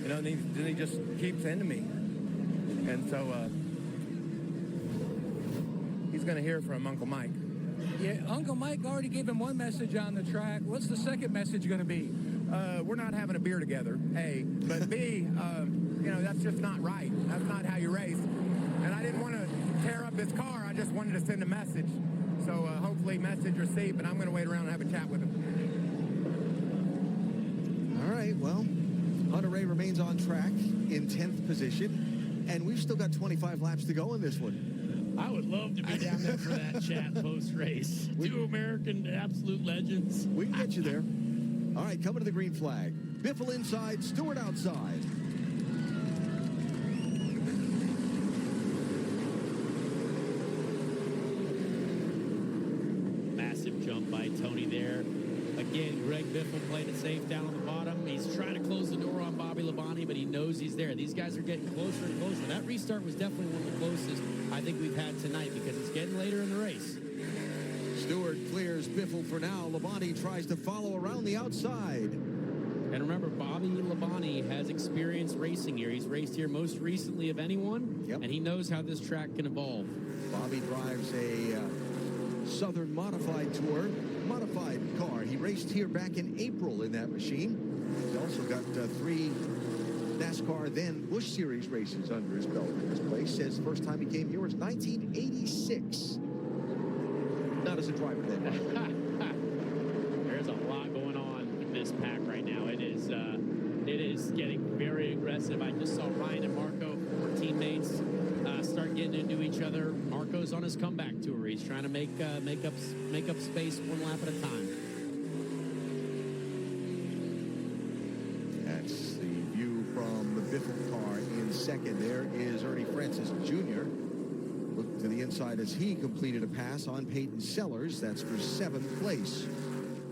And then he just keeps into me. And so, he's going to hear from Uncle Mike. Yeah, Uncle Mike already gave him one message on the track. What's the second message going to be? We're not having a beer together, A. But B, that's just not right. That's not how you race. And I didn't want to tear up his car. I just wanted to send a message. So hopefully message received, but I'm going to wait around and have a chat with him. All right, well, Hunter-Reay remains on track in 10th position, and we've still got 25 laps to go in this one. I would love to be down there for that chat post-race. 2 American absolute legends. We can get you there. All right, coming to the green flag. Biffle inside, Stewart outside. Massive jump by Tony there. Again, Greg Biffle played it safe down on the bottom. He's trying to close the door on Bobby Labonte, but he knows he's there. These guys are getting closer and closer. That restart was definitely one of the closest I think we've had tonight because it's getting later in the race. Stewart clears Biffle for now. Labonte tries to follow around the outside. And remember, Bobby Labonte has experience racing here. He's raced here most recently of anyone, and he knows how this track can evolve. Bobby drives a Southern Modified Tour modified car. He raced here back in April in that machine. He's also got 3 NASCAR then Busch Series races under his belt in this place. Says the first time he came here was 1986. Not as a driver then. There's a lot going on in this pack right now. It is getting very aggressive. I just saw Ryan and Marco, former teammates, start getting into each other. Marco's on his comeback tour. He's trying to make up space one lap at a time. That's the view from the Biffle car in second. There is Ernie Francis Jr. Look to the inside as he completed a pass on Peyton Sellers. That's for 7th place.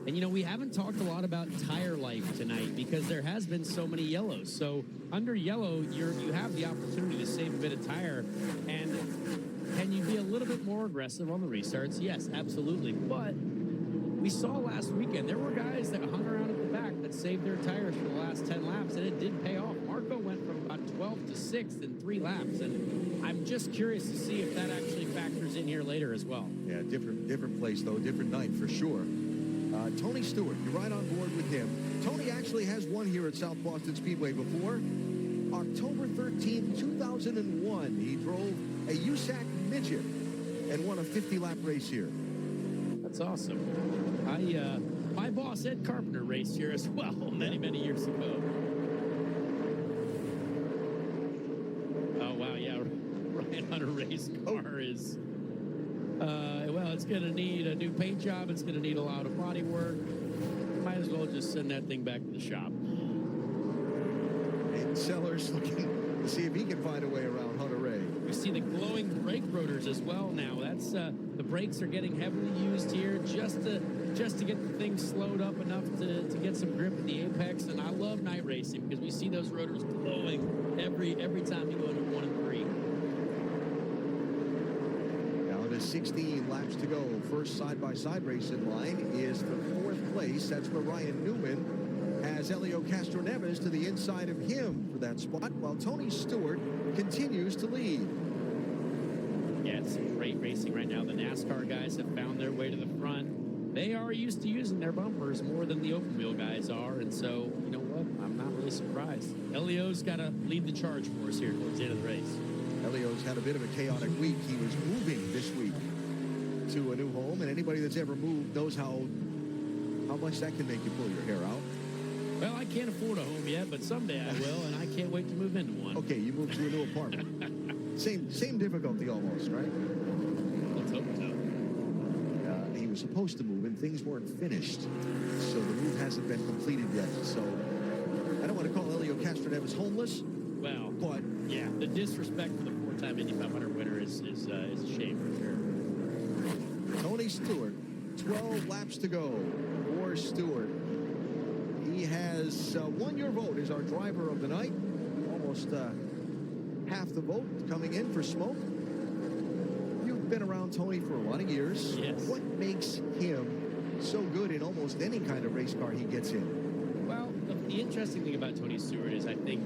And, you know, we haven't talked a lot about tire life tonight because there has been so many yellows. So under yellow, you have the opportunity to save a bit of tire. And can you be a little bit more aggressive on the restarts? Yes, absolutely. But we saw last weekend, there were guys that hung around at the back that saved their tires for the last 10 laps, and it did pay off. Marco went from about 12th to 6th in 3 laps, and I'm just curious to see if that actually factors in here later as well. Yeah, different place, though, different night for sure. Tony Stewart, you're right on board with him. Tony actually has won here at South Boston Speedway before. October 13, 2001, he drove a USAC midget and won a 50-lap race here. That's awesome. My boss, Ed Carpenter, raced here as well many years ago. Oh, wow, yeah. Ryan Hunter race car is... well, it's going to need a new paint job. It's going to need a lot of body work. Might as well just send that thing back to the shop. And Sellers looking to see if he can find a way around Hunter Ray. We see the glowing brake rotors as well now. That's the brakes are getting heavily used here just to get the thing slowed up enough to get some grip at the apex. And I love night racing because we see those rotors glowing every time you go into 1 and 3. 16 laps to go. First side-by-side race in line is the 4th place. That's where Ryan Newman has Elio Castroneves to the inside of him for that spot, while Tony Stewart continues to lead. Yeah, it's great racing right now. The NASCAR guys have found their way to the front. They are used to using their bumpers more than the open wheel guys are, and so, you know what? I'm not really surprised. Elio's got to lead the charge for us here towards the end of the race. Elio's had a bit of a chaotic week. He was moving this week to a new home, and anybody that's ever moved knows how much that can make you pull your hair out. Well, I can't afford a home yet, but someday I will, and I can't wait to move into one. Okay, you moved to a new apartment. Same difficulty almost, right? Let's hope so. He was supposed to move, and things weren't finished, so the move hasn't been completed yet. So I don't want to call Elio Castroneves homeless. Well, but yeah, the disrespect for the 4-time Indy 500 winner is a shame for sure. Tony Stewart, 12 laps to go for Stewart. He has won your vote as our driver of the night. Almost half the vote coming in for Smoke. You've been around Tony for a lot of years. Yes. What makes him so good in almost any kind of race car he gets in? Well, the interesting thing about Tony Stewart is I think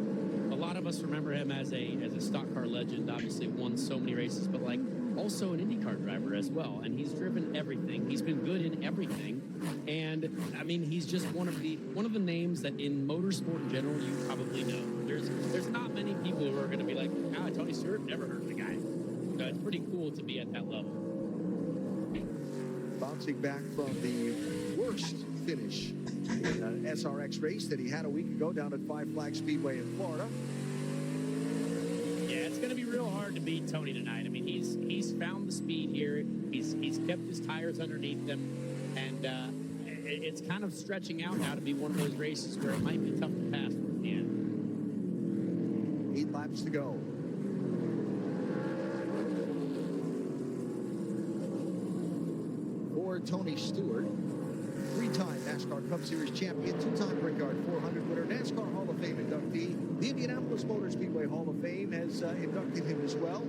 a lot of us remember him as a stock car legend, obviously won so many races, but like also an IndyCar driver as well. And he's driven everything. He's been good in everything. And I mean, he's just one of the names that in motorsport in general, you probably know. There's not many people who are going to be like, Tony Stewart, never heard of the guy. So it's pretty cool to be at that level. Bouncing back from the worst finish in an SRX race that he had a week ago down at Five Flags Speedway in Florida. Yeah, it's going to be real hard to beat Tony tonight. I mean, he's found the speed here. He's kept his tires underneath him, and it's kind of stretching out now to be one of those races where it might be tough to pass towards the end. 8 laps to go. For Tony Stewart, 3-time NASCAR Cup Series champion, 2-time Brickyard 400 winner, NASCAR Hall of Fame inductee. The Indianapolis Motor Speedway Hall of Fame has inducted him as well.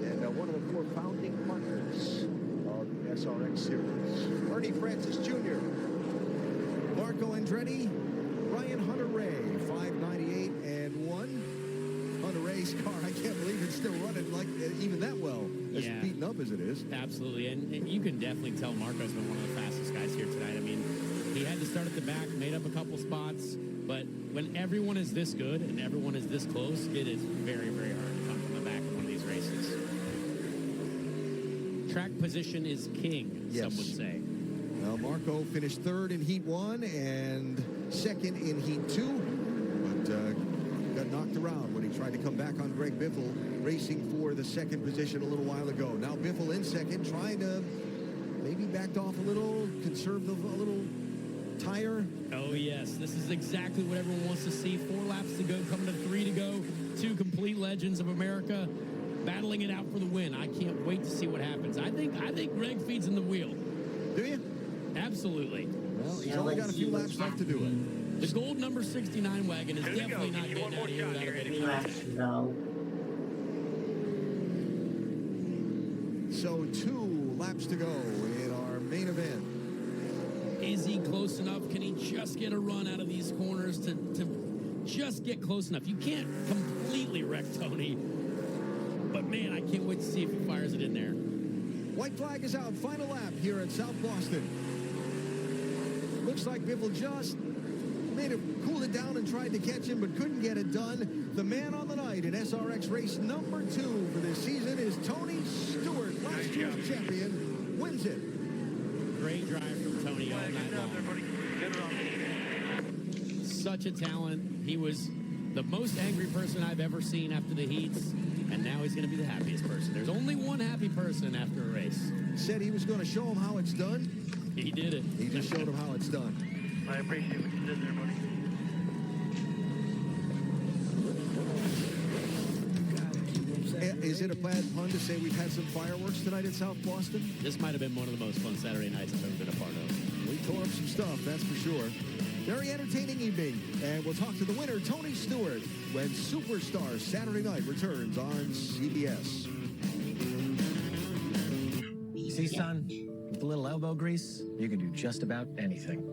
And one of the 4 founding partners of the SRX series. Ernie Francis Jr., Marco Andretti, Ryan Hunter Ray, 598 and 1. Hunter Ray's car, I can't believe it's still running like even that well. As beaten up as it is. Absolutely, and you can definitely tell Marco's been one of the fastest guys here tonight. I mean, he had to start at the back, made up a couple spots, but when everyone is this good and everyone is this close, it is very, very hard to come from the back in one of these races. Track position is king, some would say. Well, Marco finished 3rd in Heat 1 and 2nd in Heat 2, but got knocked around when he tried to come back on Greg Biffle, racing for the 2nd position a little while ago. Now Biffle in 2nd, trying to maybe backed off a little, conserved a little tire. Oh, yes. This is exactly what everyone wants to see. 4 laps to go, coming to 3 to go. 2 complete legends of America battling it out for the win. I can't wait to see what happens. I think Greg feeds in the wheel. Do you? Absolutely. Well, he's only got a few laps left to do it. The gold number 69 wagon is definitely not getting out of here without a bit of contact. So 2 laps to go in our main event. Is he close enough? Can he just get a run out of these corners to just get close enough? You can't completely wreck Tony, but man, I can't wait to see if he fires it in there. White flag is out. Final lap here at South Boston. Looks like Biffle just cooled it down and tried to catch him, but couldn't get it done. The man on the night in SRX race number 2 for this season is Tony Stewart. Last year's champion wins it. Great drive from Tony all night long. Such a talent. He was the most angry person I've ever seen after the heats, and now he's going to be the happiest person. There's only one happy person after a race. Said he was going to show him how it's done. He did it. He just showed him how it's done. I appreciate what you did there, buddy. Is it a bad pun to say we've had some fireworks tonight at South Boston? This might have been one of the most fun Saturday nights I've ever been a part of. We tore up some stuff, that's for sure. Very entertaining evening, and we'll talk to the winner, Tony Stewart, when Superstar Saturday Night returns on CBS. See, son, with a little elbow grease, you can do just about anything.